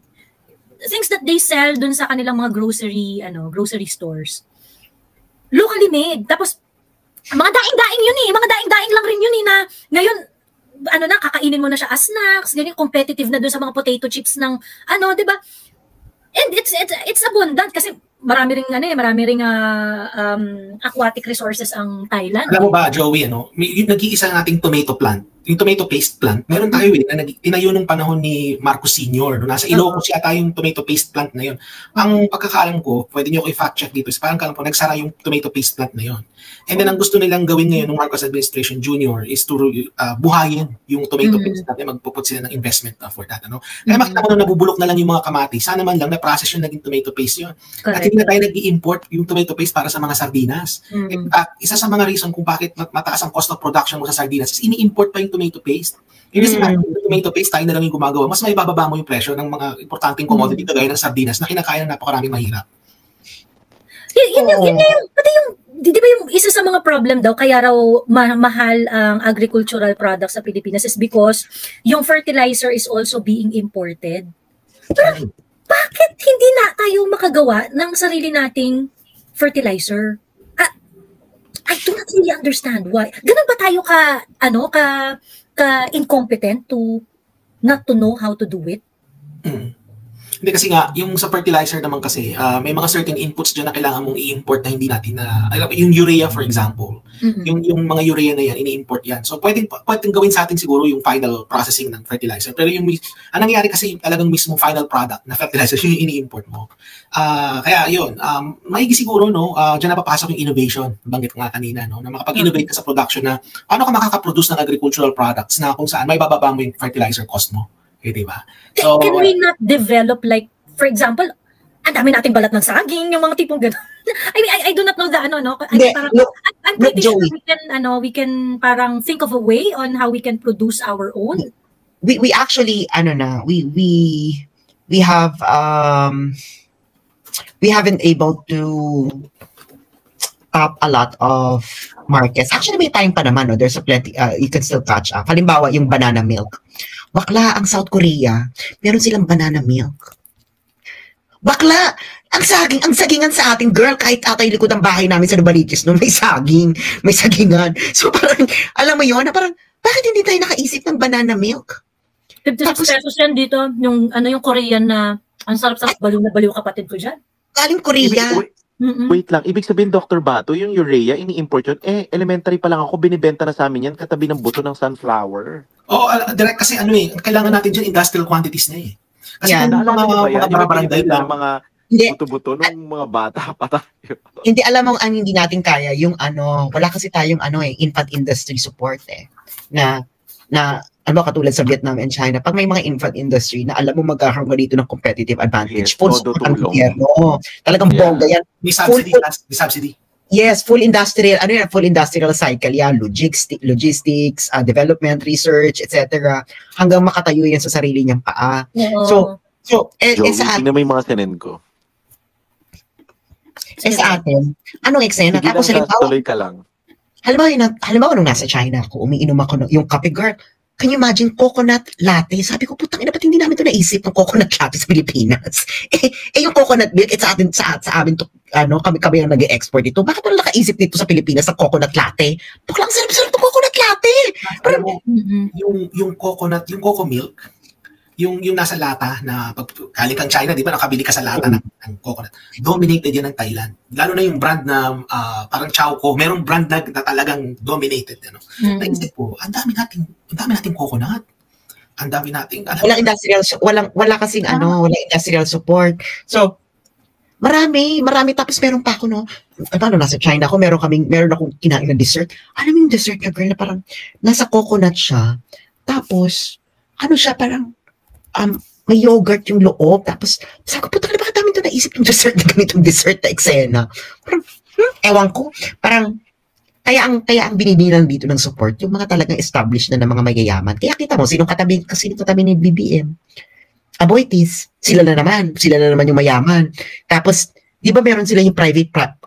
things that they sell dun sa kanilang mga grocery stores. Locally made. Tapos, mga daing-daing yun mga daing-daing lang rin yun na ngayon, kakainin mo na siya as snacks, ganyan, competitive na dun sa mga potato chips ng, di ba? And it's abundant kasi marami ring aquatic resources ang Thailand. Alam mo ba, Joey, nag-iisa nating tomato plant, yung tomato paste plant, meron tayo na tinayo nung panahon ni Marcos Sr. Nasa Ilocos yata yung tomato paste plant na yun. Ang pagkakaalam ko, pwede nyo i-fact check dito, parang kalam po, nagsara yung tomato paste plant na yun. And then ang gusto nilang gawin ngayon ng Marcos Administration Jr. is to buhayin yung tomato paste plant, magpuput sila ng investment for that. Kaya makita mo na nabubulok na lang yung mga kamatis, sana man lang na-process yung naging tomato paste yun. At hindi na tayo nag-i-import yung tomato paste para sa mga sardinas. In fact, isa sa mga reason kung bakit mataas ang cost of production mo sa sardinas is ini-import pa yung tomato paste. Kasi yung tomato paste tayo na lang yung gumagawa, mas may bababa mo yung presyo ng mga importanteng commodity kagaya ng sardinas na kinakaya ng napakaraming mahirap. Di ba yung isa sa mga problem daw, kaya raw mahal ang agricultural products sa Pilipinas is because yung fertilizer is also being imported. Pero bakit hindi na tayo makagawa ng sarili nating fertilizer? I do not really understand why. Ganun ba tayo ka incompetent to not to know how to do it? Hindi kasi nga, yung sa fertilizer naman kasi, may mga certain inputs dyan na kailangan mong i-import na hindi natin yung urea for example, yung mga urea na yan, ini-import yan. So pwedeng gawin sa atin siguro yung final processing ng fertilizer. Pero ang nangyayari kasi talagang mismo final product na fertilizer, yung ini-import mo. Kaya yun, maigi siguro, dyan napapasok yung innovation, banggit ko nga kanina, na makapag-innovate ka sa production na paano ka makaka-produce ng agricultural products na kung saan may bababa mo yung fertilizer cost mo. Diba? So, can we not develop for example, ang dami nating balat ng saging, yung mga tipong gano'n. I mean, I do not know I'm pretty sure we can parang think of a way on how we can produce our own. We actually, we haven't able to tap a lot of markets. Actually, may time pa naman, there's a plenty, you can still catch up. Halimbawa, yung banana milk. Bakla, ang South Korea, meron silang banana milk. Bakla, ang sagingan sa ating girl, kahit atay likod ang bahay namin sa Nubaliches, may sagingan. So parang, alam mo yun, parang, bakit hindi tayo nakaisip ng banana milk? 56 pesos yan dito, yung Korean na, ang sarap-sarap, baliw na baliw kapatid ko dyan. Galing Korea. Wait lang, ibig sabihin Dr. Bato, yung urea, ini-import yun, elementary pa lang ako, binibenta na sa amin yan, katabi ng buto ng sunflower. Direct kasi kailangan natin dyan industrial quantities na Kasi mga barangay lang, mga buto-buto ng mga bata pa tayo. Hindi, alam mo, ang hindi natin kaya, yung wala kasi tayong infant industry support na na ano katulad sa Vietnam and China, pag may mga infant industry na alam mo magkakaroon ka dito ng competitive advantage, full support ng gobyerno. Talagang bongga yan. May subsidy, may subsidy. Yes, full industrial, ano yan, full industrial cycle yan, logistics, development, research, etc. Hanggang makatayo yan sa sarili niyang paa. So, sa atin, may mga sinend ko. Sa atin, anong eksena? Tapos tuloy ka lang. Halimbawa nung nasa China ako, umiinom ako yung kape, girl. Can you imagine coconut latte? Sabi ko, putang ina, ba't hindi namin ito naisip ng coconut latte sa Pilipinas? Yung coconut milk, sa amin to, kami ang nag-export ito. Bakit wala nakaisip dito sa Pilipinas ng coconut latte? Baklang sarap-sarap ng coconut latte. Pero yung coconut, yung coco milk, yung nasa lata na pag galing kang China, di ba nakabili ka sa lata ng coconut. Dominated yan ng Thailand. Lalo na yung brand na parang Chowco, merong brand na talagang dominated. Ano? Naisip ko, ang dami nating coconut. Ang dami nating walang industrial, wala kasing walang industrial support. So, marami tapos meron pa ako paano nasa China ako, meron akong kinain na dessert. Alam mo yung dessert na girl na parang nasa coconut siya. Tapos siya parang may yogurt yung loob. Tapos, sabi ko, puta ka na bakit namin ito naisip yung dessert na ganitong dessert na eksena? Parang, ewan ko, parang, kaya ang binibilang dito ng support, yung mga talagang established na ng mga mayayaman. Kaya kita mo, sinong katabi ni BBM? Aboitiz, sila na naman yung mayaman. Tapos, di ba meron sila yung private partner,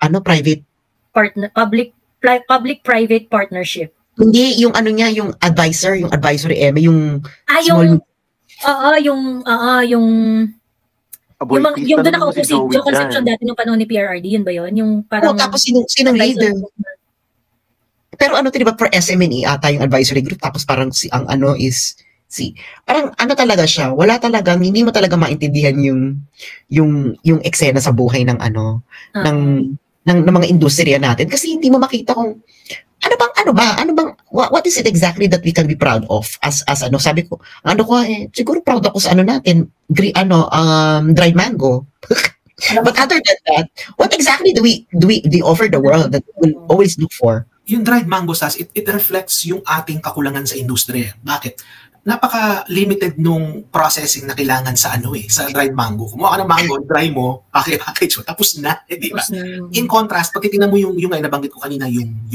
public-private partnership. Hindi, yung yung advisory yung small, yung doon nakaupo si Joe Concepcion dati nung panahon ni PRRD, yun ba yun? Yung parang tapos sinong leader? Pero diba for SMNE ata yung advisory group, tapos parang parang talaga siya, hindi mo talaga maintindihan yung eksena sa buhay ng ng mga industriya natin kasi hindi mo makita kung what is it exactly that we can be proud of as sabi ko, siguro proud ako sa natin, dried mango. But other than that, what exactly do we offer the world that we will always look for? Yung dried mango, it reflects yung ating kakulangan sa industriya. Bakit? Napaka-limited nung processing na kailangan sa sa dried mango. Kumuha ka ng mango, dry mo, package mo, tapos na, di ba? In contrast, pag titingnan mo yung nabanggit ko kanina, yung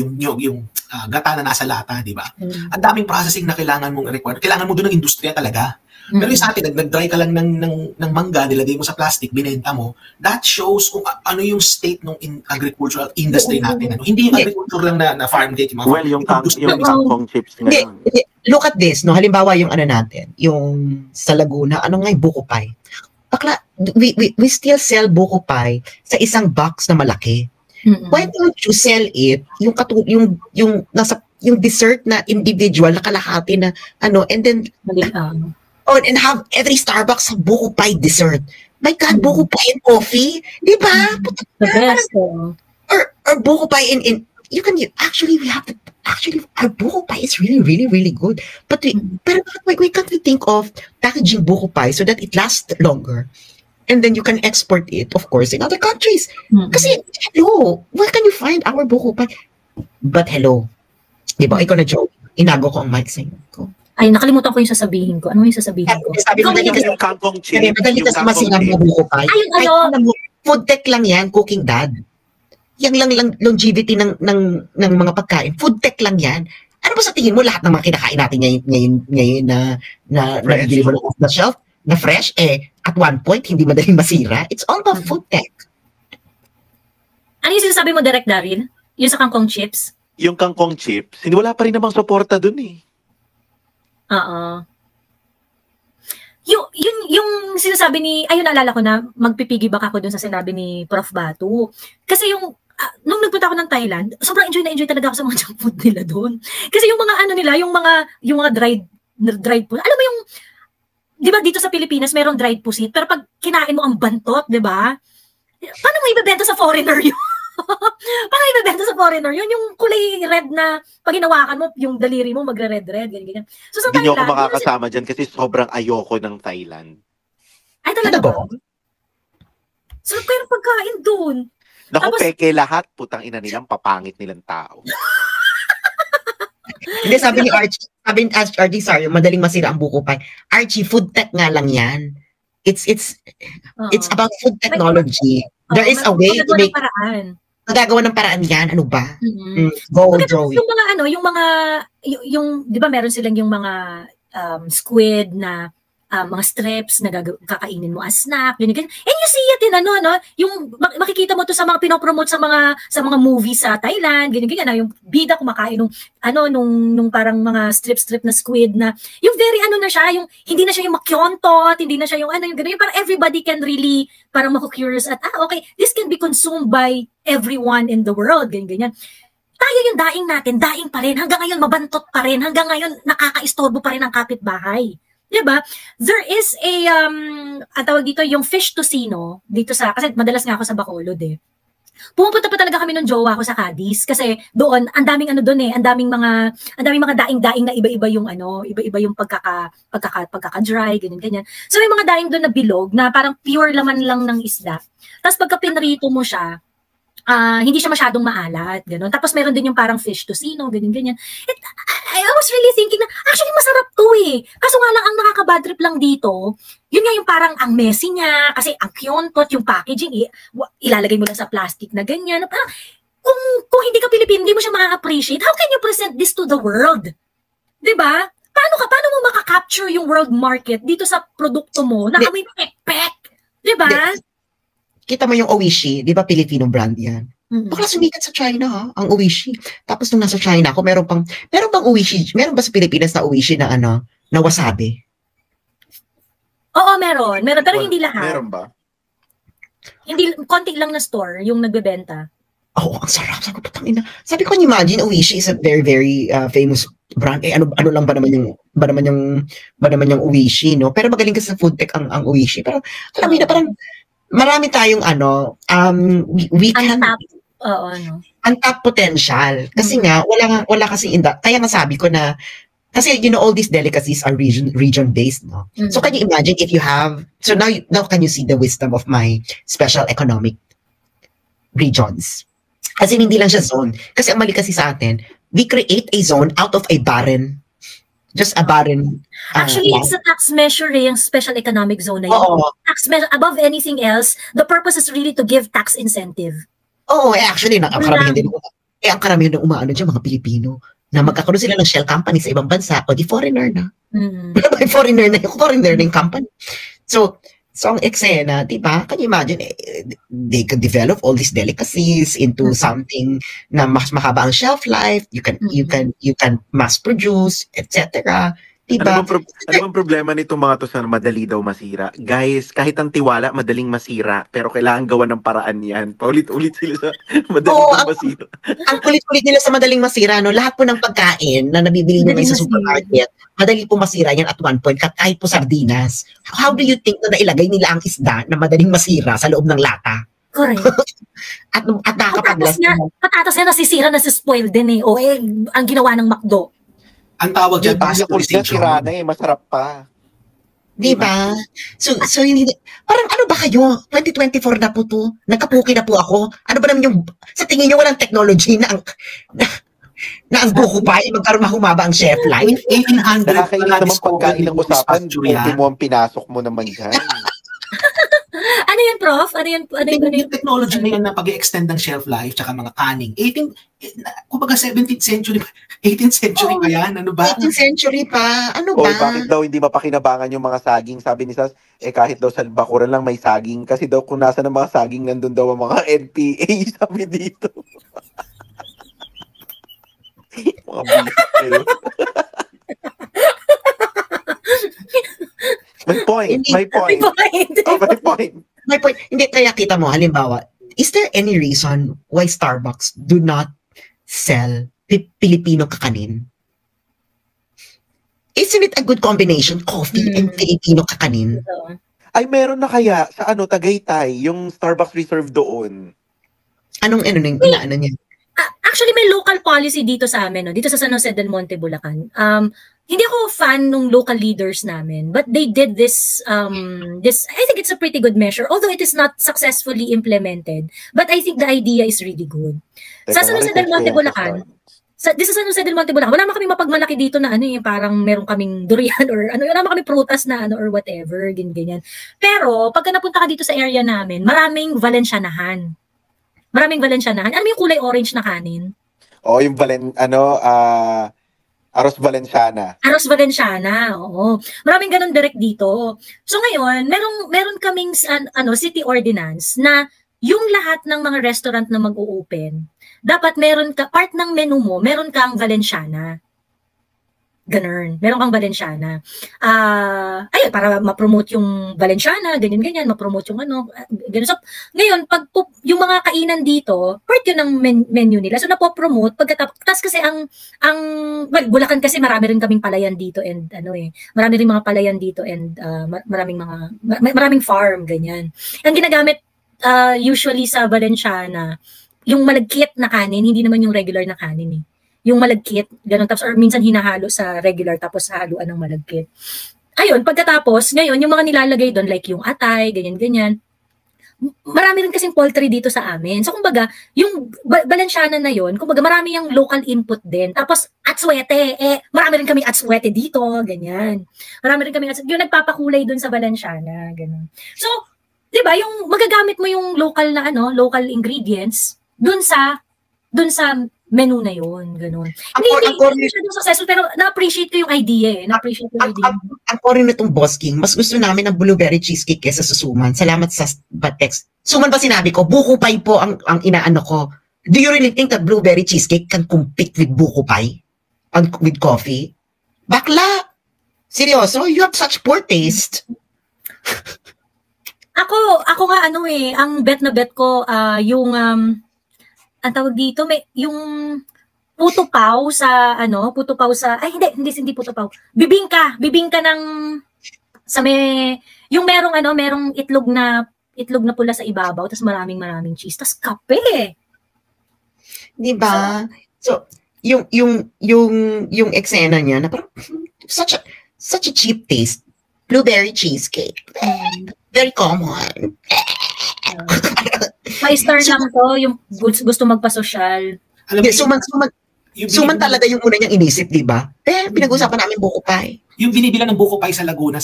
gata na nasa lata, di ba? Ang daming processing na kailangan mong require. Kailangan mo doon ng industriya talaga. Pero sa atin, nag-dry ka lang ng mangga, nilagay mo sa plastic, binenta mo, that shows kung ano yung state ng agricultural industry natin. Hindi yung agriculture lang na farm gate. Yung kangkong chips na yun. Look at this, halimbawa yung natin, yung sa Laguna, yung buko pie. Bakla, we still sell buko pie sa isang box na malaki. Why don't you sell it, yung dessert na individual, na kalahati na, and then, and have every Starbucks buko pie dessert. My God, buko pie and coffee? Di ba? The best. Or buko pie in our buko pie is really, really, really good. But why can't we think of packaging buko pie so that it lasts longer? And then you can export it, of course, in other countries. Kasi, hello, where can you find our buko pie? But hello, di ba, ikaw na joke, inago ko ang mic sa ko. Ay, nakalimutan ko yung sasabihin ko. Ano yung sasabihin ko? Sabi mo yung kangkong chip. Madali ka sa masinang na buko pie. Ay, food tech lang yan, cooking dad. Yan lang longevity ng mga pagkain. Food tech lang yan. Ano ba sa tingin mo lahat ng mga kinakain natin ngayon na nabibili mo off the shelf, na fresh, at one point, hindi madaling masira? It's all about food tech. Ano yung sinasabi mo, Direk Daryl? Yung sa kangkong chips? Yung kangkong chips, hindi wala pa rin namang suporta dun Oo. Yung sinasabi naalala ko na magpipigibak ako dun sa sinabi ni Prof. Batu. Kasi nung nagpunta ako ng Thailand, sobrang enjoy talaga ako sa mga junk food nila doon. Kasi yung mga yung mga dried food. Alam mo yung, di ba dito sa Pilipinas mayroong dried pusit, pero pag kinain mo ang bantot, di ba? Paano mo ibebenta sa foreigner yun? Paano ibebenta sa foreigner yun? Yung kulay red na pag hinawakan mo, yung daliri mo magre-red, ganyan. So sa Thailand, hindi ako makakasama dyan kasi sobrang ayoko ng Thailand. Ay, talaga ba? Sarap kayo ng pagkain doon. Naku, peke lahat, putang ina nilang papangit nilang tao. Hindi, sabi ni Archie, sorry, madaling masira ang buko pa. Archie, food tech nga lang yan. It's about food technology. There is a way to make magagawa ng paraan yan. Ano ba? Go, Joey. Yung mga yung di ba meron silang yung mga squid na mga strips na kakainin mo as snack, ganyan. And you see it in yung makikita mo to sa mga pinopromote sa mga movies sa Thailand, ganyan, yung bida kumakain nung parang mga strip na squid na yung very na siya, yung hindi na siya yung makyontot, hindi na siya yung yung ganyan, parang everybody can really parang mako-curious at okay, this can be consumed by everyone in the world, ganyan. Tayo yung daing natin, daing pa rin, hanggang ngayon mabantot pa rin, hanggang ngayon nakakaistorbo pa rin ang kapitbahay. Diba? There is ang tawag dito, yung fish tocino, dito kasi madalas nga ako sa Bacolod Pumupunta pa talaga kami ng jowa ko sa Cadiz kasi doon, ang daming ang daming mga daing-daing na iba-iba yung pagkaka-dry, ganyan. So may mga daing doon na bilog na parang pure laman lang ng isda. Tapos pagka pinrito mo siya, hindi siya masyadong maalat, gano'n. Tapos meron din yung parang fish tocino, ganyan. I was really thinking na, actually masarap to Kaso nga lang, ang nakaka-bad trip lang dito, yun nga yung parang ang messy niya, kasi ang kyontot, yung packaging, ilalagay mo lang sa plastic na ganyan. Parang, kung hindi ka Pilipino, hindi mo siya ma-appreciate, how can you present this to the world? Diba? Paano mo makaka-capture yung world market dito sa produkto mo na amoy pek-pek? Diba? Kita mo yung Oishi, di ba Filipino brand yan? Baka sumikat sa China ang Oishi. Tapos nung nasa China ako, meron bang Oishi, meron ba sa Pilipinas na Oishi na na wasabi? Oo, meron, pero hindi lahat. Meron ba? Hindi, konti lang na store yung nagbebenta. Ang sarap. Sabi ko, imagine Oishi is a very, very famous brand. Ano lang ba naman yung Oishi, no? Pero magaling kasi sa food tech ang Oishi. Pero alam mo na parang marami tayong we can untapped potential kasi nga wala kasi kaya nga sabi ko na kasi all these delicacies are region based, no? So can you imagine if you have now can you see the wisdom of my special economic regions? Kasi hindi lang siya zone, kasi ang mali kasi sa atin, we create a zone out of a barren. Just a barren. Actually, it's a tax measure yung special economic zone na yun. Tax measure, above anything else, the purpose is really to give tax incentive. Actually, ang karamihan din umaano dyan, mga Pilipino, na magkakaroon sila ng shell company sa ibang bansa, o di foreigner na. Foreigner na yung company. So ang eksena, di ba? Can you imagine, they could develop all these delicacies into something na mas mahaba ang shelf life, you can mass produce, etc. Diba? Ano bang problema nitong mga to sa madali daw masira? Guys, kahit ang tiwala, madaling masira, pero kailangan gawa ng paraan yan. Paulit-ulit sila sa madaling masira. Ang kulit-kulit nila sa madaling masira, no? Lahat po ng pagkain na nabibili nyo sa supermarket, madali po masira yan at one point, kahit po sardinas. How do you think na nailagay nila ang isda na madaling masira sa loob ng lata? Correct. at nakakapaglas. Patatas nga nasisira, nasispoil din ang ginawa ng McDo. Ang tawag dyan, pasteurization. Masarap pa. Diba? So hindi, parang ano ba kayo? 2024 na po to. Nagkapuki na po ako. Ano ba naman yung, sa tingin nyo walang technology na ang buko pa, magkaroon mahumaba ang shelf life? 1800 nakakainis naman pagkain ng usapan, buti mo ang pinasok mo naman dyan. Ano yan, Prof? Ano yung technology na yan na pag-extend ng shelf life tsaka mga canning. 17th century, 18th century pa yan. Ano ba? 18th century pa. Ano ba? Bakit daw hindi mapakinabangan yung mga saging? Sabi ni Sas, kahit daw sa bakuran lang may saging. Kasi daw kung nasa ng mga saging, nandun daw ang mga NPA, sabi dito. Mga bisit. My point. Hindi, kaya kita mo, halimbawa, is there any reason why Starbucks do not sell Filipino kakanin? Isn't it a good combination, coffee and Filipino kakanin? Ay, meron na kaya sa Tagaytay, yung Starbucks Reserve doon. Anong niya? Actually, may local policy dito sa amin, dito sa San Jose del Monte, Bulacan. Hindi ako fan ng local leaders namin, but they did this, I think it's a pretty good measure, although it is not successfully implemented. But I think the idea is really good. Sa San Jose del Monte, Bulacan, This is San Jose del Monte, Bulacan. Wala naman kami mapagmalaki dito na parang meron kaming durian or wala naman kami prutas na or whatever, ganyan. Pero pagka napunta ka dito sa area namin, maraming Valencianahan. Ano yung kulay orange na kanin? Yung Arroz Valenciana. Arroz Valenciana, oo. Maraming ganun direct dito. So ngayon, meron kaming city ordinance na yung lahat ng mga restaurant na mag-o-open, dapat meron ka, part ng menu mo, meron kang Valenciana. Ganun. Meron kang Valenciana. Ayun, para ma-promote yung Valenciana, ganyan, ma-promote yung ganun. So, ngayon, pag yung mga kainan dito, part yun ng menu nila. So, napopromote, pagkatapos kasi Bulacan kasi marami rin kaming palayan dito and marami rin mga palayan dito and maraming farm, ganyan. Ang ginagamit usually sa Valenciana, yung malagkit na kanin, hindi naman yung regular na kanin Yung malagkit, ganun, tapos or minsan hinahalo sa regular tapos haluan ng malagkit. Ayun, pagkatapos, ngayon, yung mga nilalagay doon, like yung atay, ganyan. Marami rin kasing poultry dito sa amin. So, kumbaga, yung Valenciana na yun, kumbaga, marami yung local input din. Tapos, atsuete, marami rin kaming atsuete dito, ganyan. Marami rin kaming atsuete, yung nagpapakulay doon sa Valenciana, ganun. So, diba, yung magagamit mo yung local na local ingredients dun sa menu na yun, ganun. Hindi siya successful, pero na-appreciate ko yung idea Ang core nitong Boss King, mas gusto namin ng blueberry cheesecake kesa sa suman. Salamat sa text. Suman ba sinabi ko? Buko pie po ang inaano ko. Do you really think that blueberry cheesecake can compete with buko pie? With coffee? Bakla! Seryoso? You have such poor taste. Ako nga ang bet ko yung ang tawag dito yung puto pao sa hindi puto pao. Bibingka ng yung merong itlog na pula sa ibabaw tapos maraming cheese tapos kape. 'Di ba? So yung eksena niya na parang such a cheap taste. Blueberry cheesecake. Very common. Pa-star lang to, yung gusto magpa-social. Suman talaga yung una niyang inisip, di ba? Pinag-usapan namin buko pie. Yung binibilan ng buko pie sa Laguna,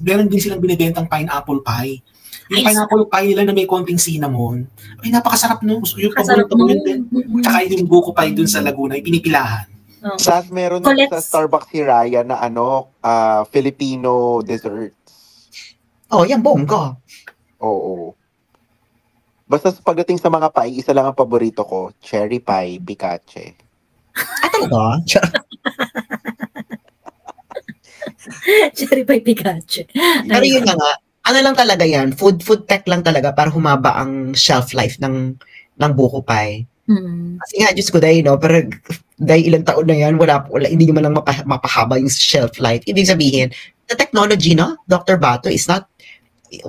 meron din silang binibentang pineapple pie. Yung pineapple pie nila na may konting cinnamon, ay napakasarap no. Yung paborito mo yun din. Tsaka yung buko pie dun sa Laguna, yung pinipilahan. Sas, meron sa Starbucks si Raya na Filipino desserts. Yan bongga. Oo. Basta pagdating sa mga pie, isa lang ang paborito ko, cherry pie, picache. Talaga? Cherry pie, picache. Pero yun na nga, lang talaga yan, food tech lang talaga para humaba ang shelf life ng buko pie. Kasi nga, Diyos ko pero dahil ilang taon na yan, wala hindi naman lang mapahaba yung shelf life. Ibig sabihin, the technology, Dr. Bato, is not,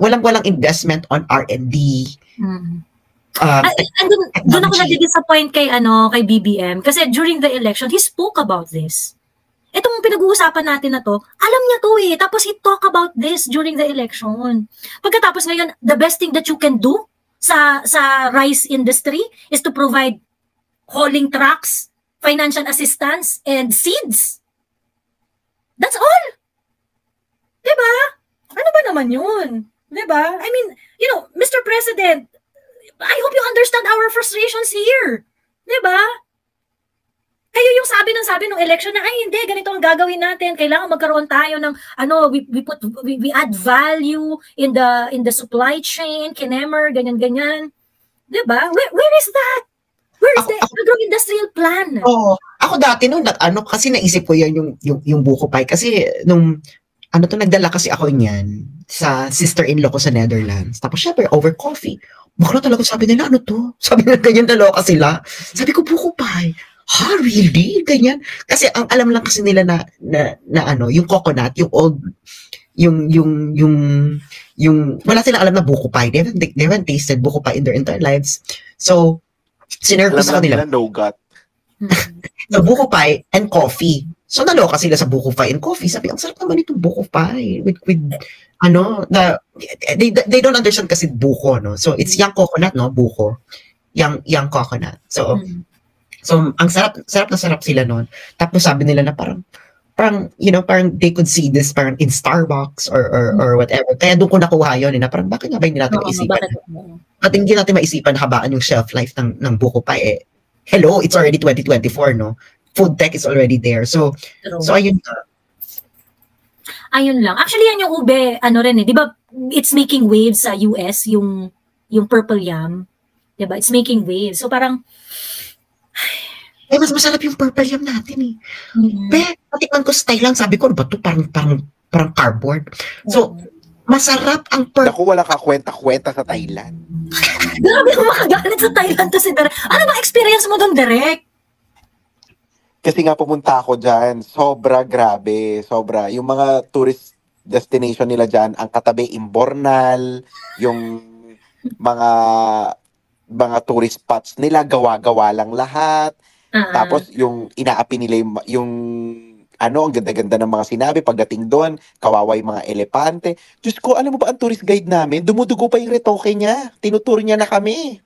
walang investment on R&D. Doon ako nadi-disappoint kay BBM kasi during the election, he spoke about this. Itong pinag-uusapan natin na to, alam niya to tapos he talk about this during the election. Pagkatapos ngayon, the best thing that you can do sa rice industry is to provide hauling trucks, financial assistance, and seeds. That's all. Diba? Ano ba naman yun? Diba? I mean, Mr. President, I hope you understand our frustrations here. Diba? Kayo yung sabi ng election na, ay hindi, ganito ang gagawin natin. Kailangan magkaroon tayo ng, we add value in the supply chain, kinemer, ganyan. Diba? Where is that? Where is the agro-industrial plan? Ako dati kasi naisip ko yan yung buko pie. Kasi nagdala kasi ako niyan sa sister-in-law ko sa Netherlands. Tapos syempre, over coffee. Bakla talaga sabi nila, Sabi nila, ganyan dalawa sila. Sabi ko, buko pie. Ha, really? Ganyan? Kasi ang alam lang kasi nila na yung coconut, yung old, yung wala silang alam na buko pie. They haven't tasted buko pie in their entire lives. So, sinerve ko sa kanila. No-gut. So, buko pie and coffee. So, naloka sila sa buko pie and coffee. Sabi, ang sarap naman itong buko pie. With they don't understand kasi buko, no? So, it's young coconut, no? Buko. Young coconut. So, So, ang sarap na sarap sila nun. Tapos sabi nila na parang, parang they could see this parang in Starbucks or whatever. Kaya doon ko nakuha yun, na parang bakit nga ba hindi natin maisipan? At hindi natin maisipan habaan yung shelf life ng buko pa hello, it's already 2024, no? Food tech is already there. So ayun na. Ayun lang. Actually, yan yung ube, di ba, it's making waves sa US, yung purple yam. Di ba? It's making waves. So parang, mas masarap yung purple yam natin Pero, patikman ko sa Thailand, sabi ko, ba ito? Parang cardboard. So, masarap ang purple. Naku, wala ka kwenta-kwenta sa Thailand. Grabe yung makagalit sa Thailand to si Derek. Ano ba experience mo doon, Derek? Kasi nga pumunta ako dyan, sobra grabe, sobra. Yung mga tourist destination nila dyan, ang katabi Imbornal, yung mga tourist spots nila, gawa-gawa lang lahat. Tapos yung inaapi nila yung ang ganda-ganda ng mga sinabi pagdating doon, kawawa yung mga elepante. Diyos ko, alam mo ba ang tourist guide namin? Dumudugo pa yung retoke niya. Tinuturo niya na kami.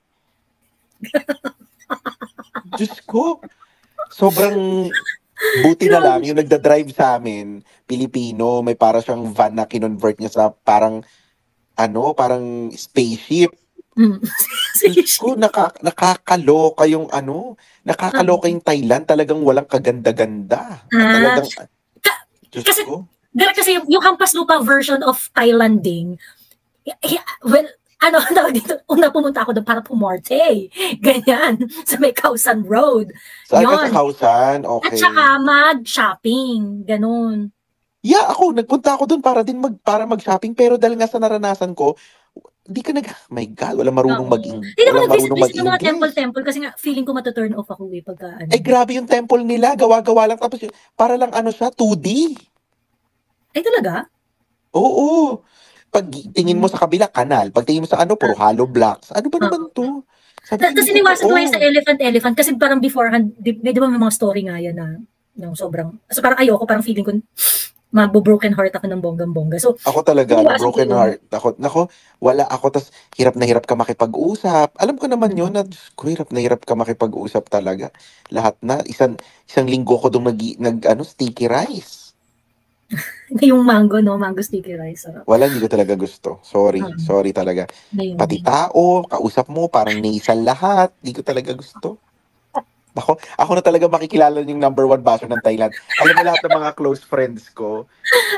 Diyos ko. Sobrang buti na lang yung nagda-drive sa amin, Pilipino, may para siyang van na kinonvert niya sa parang spaceship. Diyos ko, nakakaloka yung nakakaloka yung Thailand, talagang walang kaganda-ganda. Talagang, Diyos ko. Kasi yung Hampas Lupa version of Thailanding, well, dito, una pumunta ako doon para pumorte. Ganyan. Sa may Khao San Road. Saan ka sa Khao San? Okay. At saka mag-shopping. Ganon. Yeah, nagpunta ako doon para mag-shopping, pero dahil nga sa naranasan ko, hindi ka my God, wala marunong mag-English. Hindi ako nag-visit yung mga temple kasi nga feeling ko matuturn off ako pagka grabe yung temple nila, gawa-gawa lang, tapos para lang siya, 2D. Ay talaga? Oo. Pag tingin mo sa kabila, kanal. Pag tingin mo sa puro hollow blocks. Ano ba naman to? Tapos iniwasan ko sa elephant kasi parang beforehand, di ba may mga story nga yan na sobrang, so parang ayoko, parang feeling ko broken heart ako ng bonggang-bongga. So, ako talaga, broken heart. Wala ako, tas hirap na hirap ka makipag-usap. Alam ko naman yun, hirap na hirap ka makipag-usap talaga. Lahat na, isang linggo ko doon sticky rice. Yung mango sticky rice. Wala, hindi ko talaga gusto. Sorry talaga. Pati tao, kausap mo, parang nasal lahat. Hindi ko talaga gusto. Ako na talaga makikilala yung number 1 basher ng Thailand. Alam mo lahat ng mga close friends ko,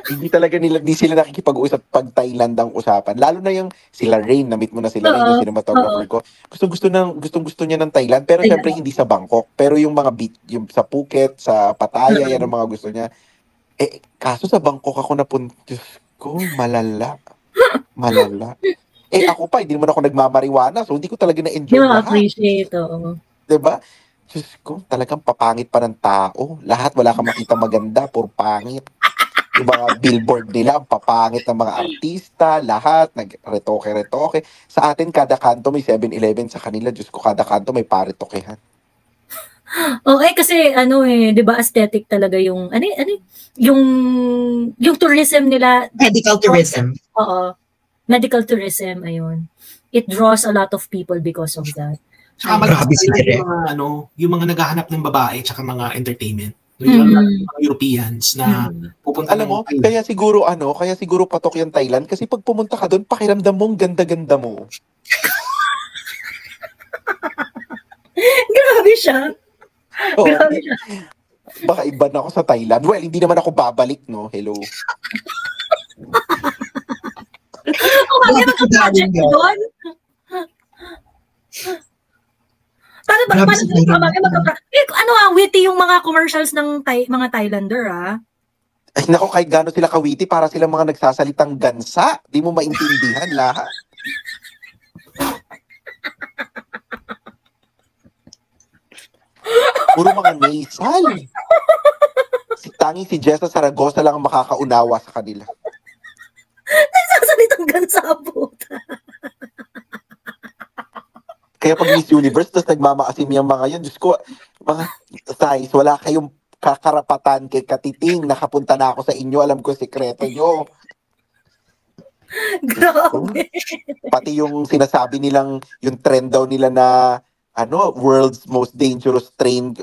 hindi sila nakikipag-usap pag Thailand ang usapan. Lalo na yung sila Rain, na-meet mo na sila Rain, yung cinematographer ko. Gusto niya ng Thailand, pero syempre hindi sa Bangkok. Pero yung mga beach, yung sa Phuket, sa Pattaya, yan ang mga gusto niya. Kaso sa Bangkok ako napunta, Diyos ko, malala. Ako pa, hindi naman ako nagmamariwana, so hindi ko talaga na-enjoy lahat. Appreciate, oo. Diba? Diyos ko, talagang papangit pa ng tao. Lahat, wala kang makita maganda, puro pangit. Yung mga billboard nila, ang papangit ng mga artista, lahat, nag-retoke-retoke. Sa atin, kada kanto may 7-Eleven, sa kanila, Diyos ko, kada kanto may paritokehan. Okay, kasi di ba aesthetic talaga yung yung tourism nila. Medical tourism. Oo. Medical tourism, ayun. It draws a lot of people because of that. Saka yung mga naghahanap ng babae tsaka mga entertainment. Yung mga Europeans na pupunta. Alam mo, kaya siguro patok yung Thailand kasi pag pumunta ka doon, pakiramdam mo ang ganda-ganda mo. Grabe siya. Grabe siya. Baka iba na ako sa Thailand. Well, hindi naman ako babalik, no? Hello. Bakit magka-project doon? Paano witty yung mga commercials ng mga Thailander, Ay, nako, kahit gano'n sila kawiti, para silang mga nagsasalitang gansa. Di mo maintindihan lahat. Puro mga nasal. Tanging si Jessa Saragosa lang ang makakaunawa sa kanila. Nagsasalitang gansa, puta. Kaya pag Miss Universe, tapos nagmamaasim yung mga yan, Diyos ko, mga size, wala kayong kakarapatan kay Katiting, nakapunta na ako sa inyo, alam ko sekreto nyo. Grabe. Pati yung sinasabi nilang, yung trend daw nila na, world's most dangerous train.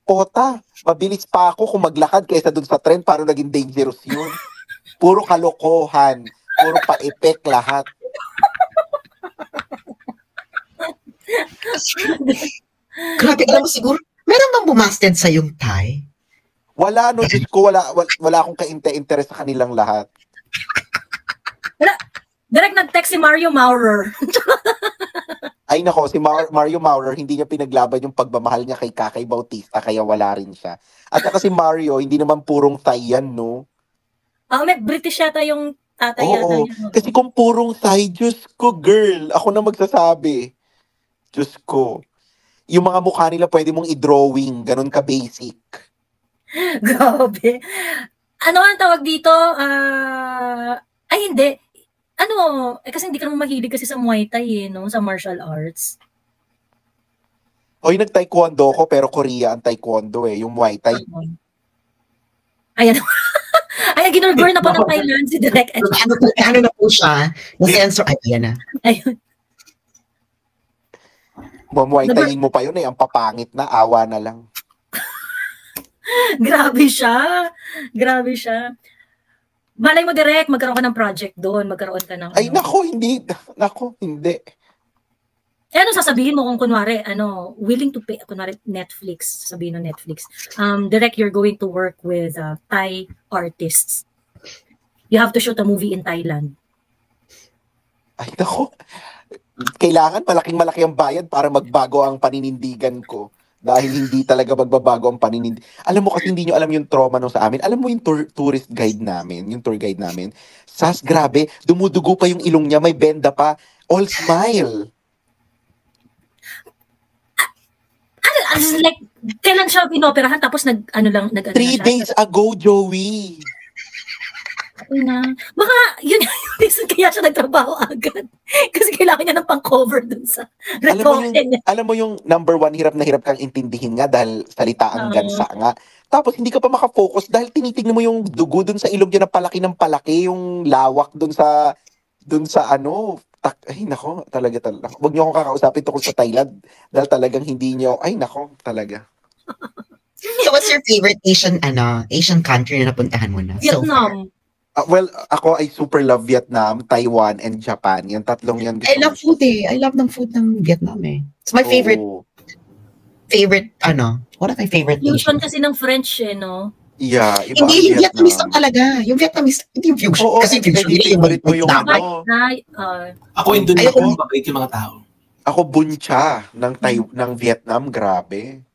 Pota, mabilis pa ako kung maglakad kaysa dun sa train, parang naging dangerous yun. Puro kalokohan, puro pa-epek lahat. Grabe, alam mo siguro, meron bang bumasted sa yung Thai? Wala, no, Diyos ko, wala akong ka-interest sa kanilang lahat. Direct nag-text si Mario Maurer. Ay nako, si Mario Maurer, hindi niya pinaglaban yung pagmamahal niya kay Kakay Bautista, kaya wala rin siya. At saka si Mario, hindi naman purong Thai yan, no? May British yata yung tatay yata. Oo, kasi kung purong Thai, Diyos ko, girl, ako na magsasabi. Diyos ko. Yung mga mukha nila pwede mong i-drawing, ganun ka-basic. Grabe. Ano ang tawag dito? Hindi. Kasi hindi ka naman mahilig kasi sa Muay Thai no? Sa martial arts. Oy, nag-taekwondo ko, pero Korea ang taekwondo yung Muay Thai. Ayan. Ayan, ginurgur na po ng Thailand si Direk. Ano na po siya? Na-sensor. Ay, yan na. Ayun. Muay Thayin mo pa yun ang papangit na, awa na lang. Grabe siya. Malay mo, Direk, magkaroon ka ng project doon, magkaroon ka ng... Ay, nako, hindi. Ano sasabihin mo kung kunwari, willing to pay, kunwari Netflix, sabihin ng Netflix, Direk, you're going to work with Thai artists. You have to shoot a movie in Thailand. Ay, nako. Kailangan malaking-malaki ang bayad para magbago ang paninindigan ko. Dahil hindi talaga magbabago ang paninindigan. Alam mo kasi hindi nyo alam yung trauma nung sa amin. Alam mo yung tourist guide namin, yung tour guide namin. Sas, grabe, dumudugo pa yung ilong niya, may benda pa. All smile. Like, kailan siya inoperahan tapos nag 3 days ago, Joey. Baka yun yung reason kaya siya nagtrabaho agad. Kasi kailangan niya ng pang-cover dun sa reporte niya. Alam mo yung number 1, hirap na hirap kang intindihin nga dahil salita ang gansa nga. Tapos hindi ka pa makafocus dahil tinitignan mo yung dugo dun sa ilong niya ng palaki, yung lawak dun sa ay nako, talaga. Huwag niyo akong kakausapin tungkol sa Thailand dahil talagang hindi niyo, ay nako, talaga. So what's your favorite Asian country na napuntahan mo na? Vietnam. Well, ako ay super love Vietnam, Taiwan, and Japan. Yung tatlong yan. I love food I love ng food ng Vietnam It's my favorite, one of my favorite Fusion kasi ng French no? Yeah, iba hindi yung Vietnamese lang talaga. Yung Vietnamese, hindi yung fusion. Kasi fusion yung favorite mo yung Ako Indonesia, mabait yung mga tao. Ako buncha ng Vietnam, grabe.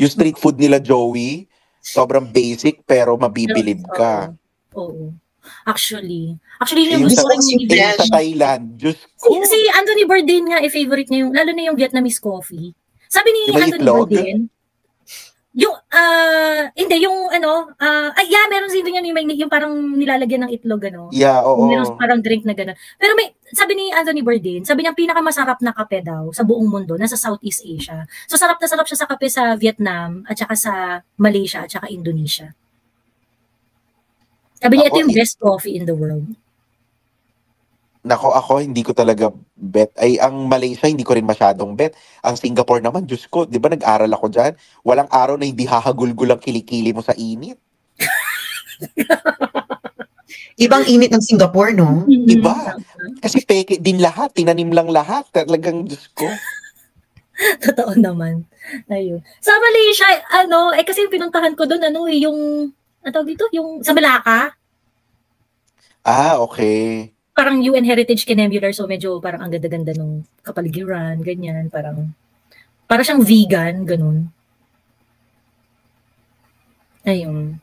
Yung street food nila, Joey, sobrang basic pero mabibilib ka. Oo. Actually yung sa Thailand, Diyos ko. Si Anthony Bourdain nga, favorite niya lalo na yung Vietnamese coffee. Sabi ni Anthony Bourdain, meron din yung parang nilalagyan ng itlog, Yeah, oo. Meron parang drink na gano'n. Pero sabi ni Anthony Bourdain, sabi niya pinakamasarap na kape daw sa buong mundo, nasa Southeast Asia. So sarap na sarap siya sa kape sa Vietnam, at saka sa Malaysia, at saka Indonesia. Sabi niya, ito yung best coffee in the world. Ako hindi ko talaga bet. Ay, ang Malaysia, hindi ko rin masyadong bet. Ang Singapore naman, Diyos ko, di ba nag-aral ako dyan? Walang araw na hindi hahagulgul ang kilikili mo sa init. Ibang init ng Singapore, no? Iba. Kasi peke din lahat, tinanim lang lahat. Talagang, Diyos ko. Totoo naman. Ayun. Sa Malaysia, kasi yung pinuntahan ko doon, yung sa Malacca. Okay. Parang UN Heritage Kinemular, so medyo parang ang ganda-ganda ng kapaligiran, ganyan, parang siyang vegan, ganun. Ayun.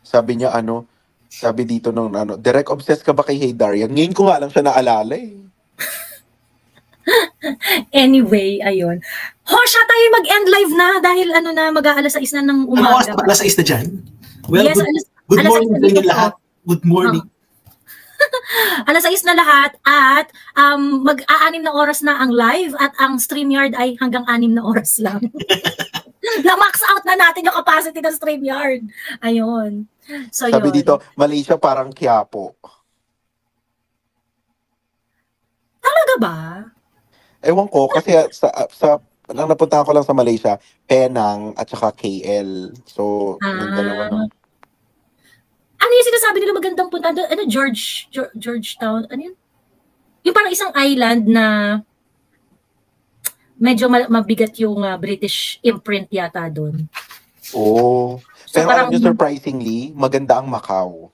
Sabi niya, sabi dito direct obsessed ka ba kay Hey Darian? Ngayon ko nga lang siya naalala Anyway, ayun. Siya tayo mag-end live na dahil mag-aalas 6 na ng umaga. Alas 6 na dyan? Well, yes, good morning sa inyo lahat. Good morning. Alas 6 na lahat at mag-6 na oras na ang live at ang StreamYard ay hanggang 6 na oras lang. Na-max out na natin yung capacity ng StreamYard. Ayun. So, sabi yun. dito, Malaysia parang Quiapo. Talaga ba? Ewan ko, kasi sa Ang napuntahan ko lang sa Malaysia, Penang at saka KL. So, yung dalawa no. Ano yung sinasabi nila magandang punta doon? Ano, Georgetown? Ano yun? Yung parang isang island na medyo mabigat yung British imprint yata doon. Oh. So, Pero alam nyo, surprisingly, maganda ang Macau.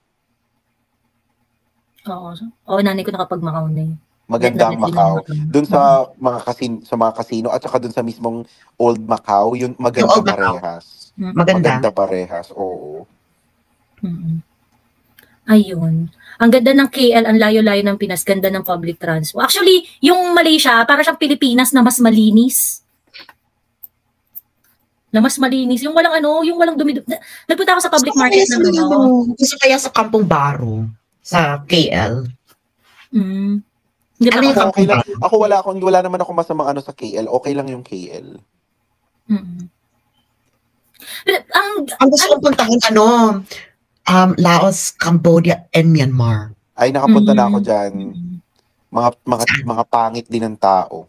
Oo, nanay ko nakapag-Macau na eh. Maganda ang Macau. Doon sa mga casino at saka doon sa mismong Old Macau, yun maganda Old Macau. parehas. Maganda Parehas, oo. Ayun. Ang ganda ng KL, ang layo-layo ng Pinas, ganda ng public transport. Actually, yung Malaysia, para siyang Pilipinas na mas malinis. Yung walang yung walang dumi. Nagpunta ako sa public market ng Gusto kaya sa Kampong Baro, sa KL. Hindi pa Ano okay lang. Ako wala naman ako masamang sa KL. Okay lang yung KL. Pero, ang gusto kong puntahan, Laos, Cambodia, and Myanmar. Ay, nakapunta na ako dyan. Mga pangit din ng tao.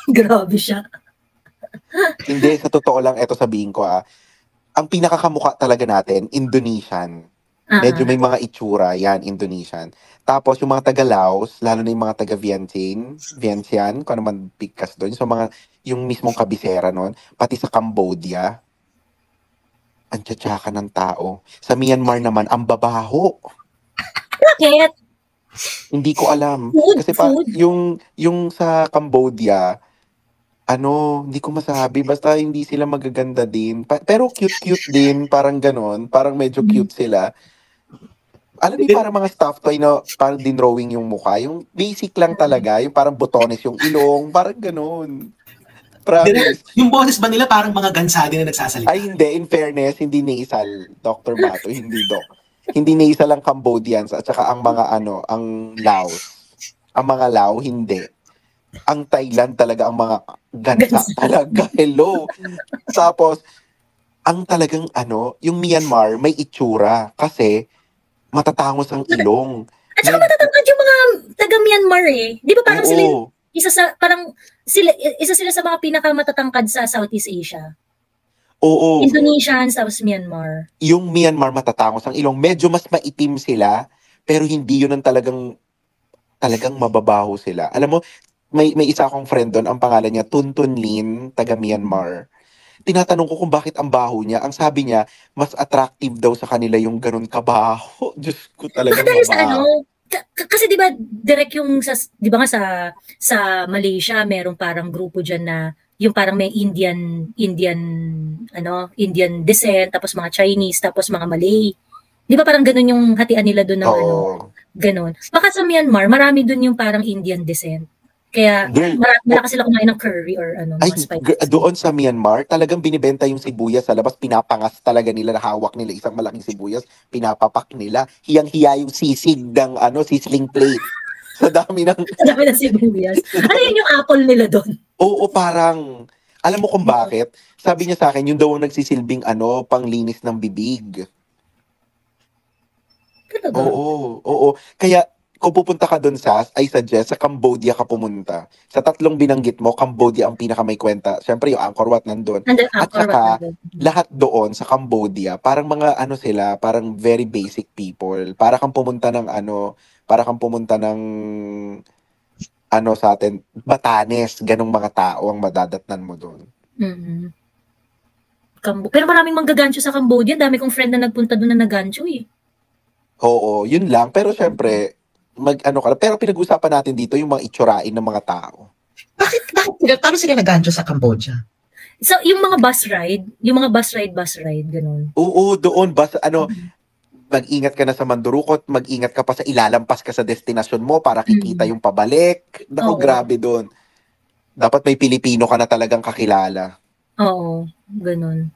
Grabe siya. Hindi, sa totoo lang, eto sabihin ko ang pinakakamukha talaga natin, Indonesian. Medyo may mga itsura, yan, Indonesian. Tapos yung mga taga-Laos, lalo na yung mga taga-Vientiane, kung ano man bigkas doon, so yung mismong kabisera nun, pati sa Cambodia, ang tsatsaka ng tao. Sa Myanmar naman, ang babaho. Bakit? Hindi ko alam. Kasi yung sa Cambodia, hindi ko masabi. Basta hindi sila magaganda din. Pero cute-cute din. Parang ganon. Parang medyo cute sila. Alam niyo, parang mga stuffed toy na parang din drawing yung mukha. Yung basic lang talaga. Yung parang botones yung ilong. Parang ganon. Promise. Yung boses ba nila parang mga gansadi na nagsasalita? Ay, hindi. In fairness, hindi nasal. Dr. Bato, hindi doc. Hindi nasal ang Cambodians at saka ang mga ang Laos. Ang mga Lao, hindi. Ang Thailand talaga ang mga gansa talaga. Hello. Tapos, ang talagang yung Myanmar may itsura kasi matatangos ang ilong. At saka matatangkad yung mga taga Myanmar eh. Di ba parang sila isa sila sa mga pinakamatatangkad sa Southeast Asia. Oo. Indonesian, South Myanmar. Yung Myanmar matatangos ang ilong. Medyo mas maitim sila, pero hindi yun ang talagang mababaho sila. Alam mo, may isa akong friend doon, ang pangalan niya Tuntun Lin, taga Myanmar. Tinatanong ko kung bakit ang baho niya. Ang sabi niya, mas attractive daw sa kanila yung ganun kabaho. Diyos ko talagang mabaho. Kasi 'di ba direct yung 'di ba nga sa Malaysia merong parang grupo diyan na yung parang may Indian descent tapos mga Chinese tapos mga Malay. 'Di ba parang ganoon yung hatian nila doon ng ganoon. Baka sa Myanmar marami doon yung parang Indian descent. Kaya malakas sila kumain ng curry or doon sa Myanmar, talagang binibenta yung sibuyas sa labas, pinapangas talaga nila, hawak nila isang malaking sibuyas, pinapapak nila, hiyang-hiya yung sisig ng sizzling plate. Sa dami ng sibuyas. Ano yun yung apple nila doon? Oo, parang, alam mo kung bakit? Sabi niya sa akin, yung daw nagsisilbing panglinis ng bibig. Oo. Kaya, kung pupunta ka doon I suggest, sa Cambodia ka pumunta. Sa tatlong binanggit mo, Cambodia ang pinakamay kwenta. Siyempre, yung Angkor Wat nandun. At saka, lahat doon sa Cambodia, parang mga sila, parang very basic people. Para kang pumunta ng sa atin, Batanes, ganong mga tao ang madadatnan mo doon. Pero maraming manggagancho sa Cambodia. Dami kong friend na nagpunta doon na nagancho eh. Oo, yun lang. Pero syempre, pero pinag-usapan natin dito yung mga itsurain ng mga tao. Bakit paano sila nagancho sa Cambodia? So, yung mga bus ride, ganun. Oo, doon, mag-ingat ka na sa Mandurukot, mag-ingat ka pa sa ilalampas ka sa destinasyon mo para kikita yung pabalik. Naku, grabe doon. Dapat may Pilipino ka na talagang kakilala. Oo, ganun.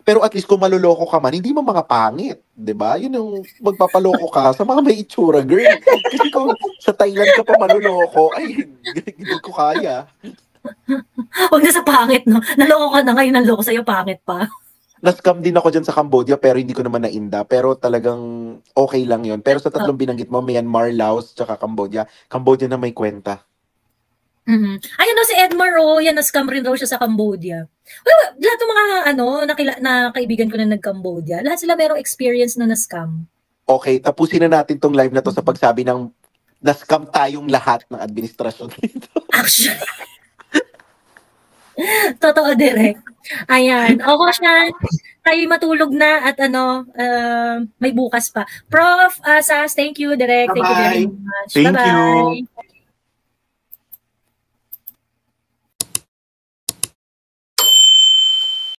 Pero at least kung maluloko ka man, hindi mo mga pangit. 'Di ba? Yun yung magpapaloko ka sa mga may itsura, girl. Kasi kung sa Thailand ka pa maluloko, ay, hindi ko kaya. Huwag na sa pangit, no? Naloko ka na ngayon, naloko sa'yo, pangit pa. Na-scam din ako dyan sa Cambodia, pero hindi ko naman nainda. Pero talagang okay lang yun. Pero sa tatlong binanggit mo, Myanmar, Laos, tsaka Cambodia na may kwenta. Ayun si Edmar, yan, na-scam rin raw siya sa Cambodia. Well, lahat ng mga, na kaibigan ko na nag-Cambodia, lahat sila merong experience na na-scam. Okay, tapusin na natin tong live na to sa pagsabi ng na-scam tayong lahat ng administrasyon dito. Actually. Totoo, direct. Ayan. O, siya, tayo matulog na at may bukas pa. Prof. Sas, thank you, direct. Thank you very much. Thank Bye-bye. you.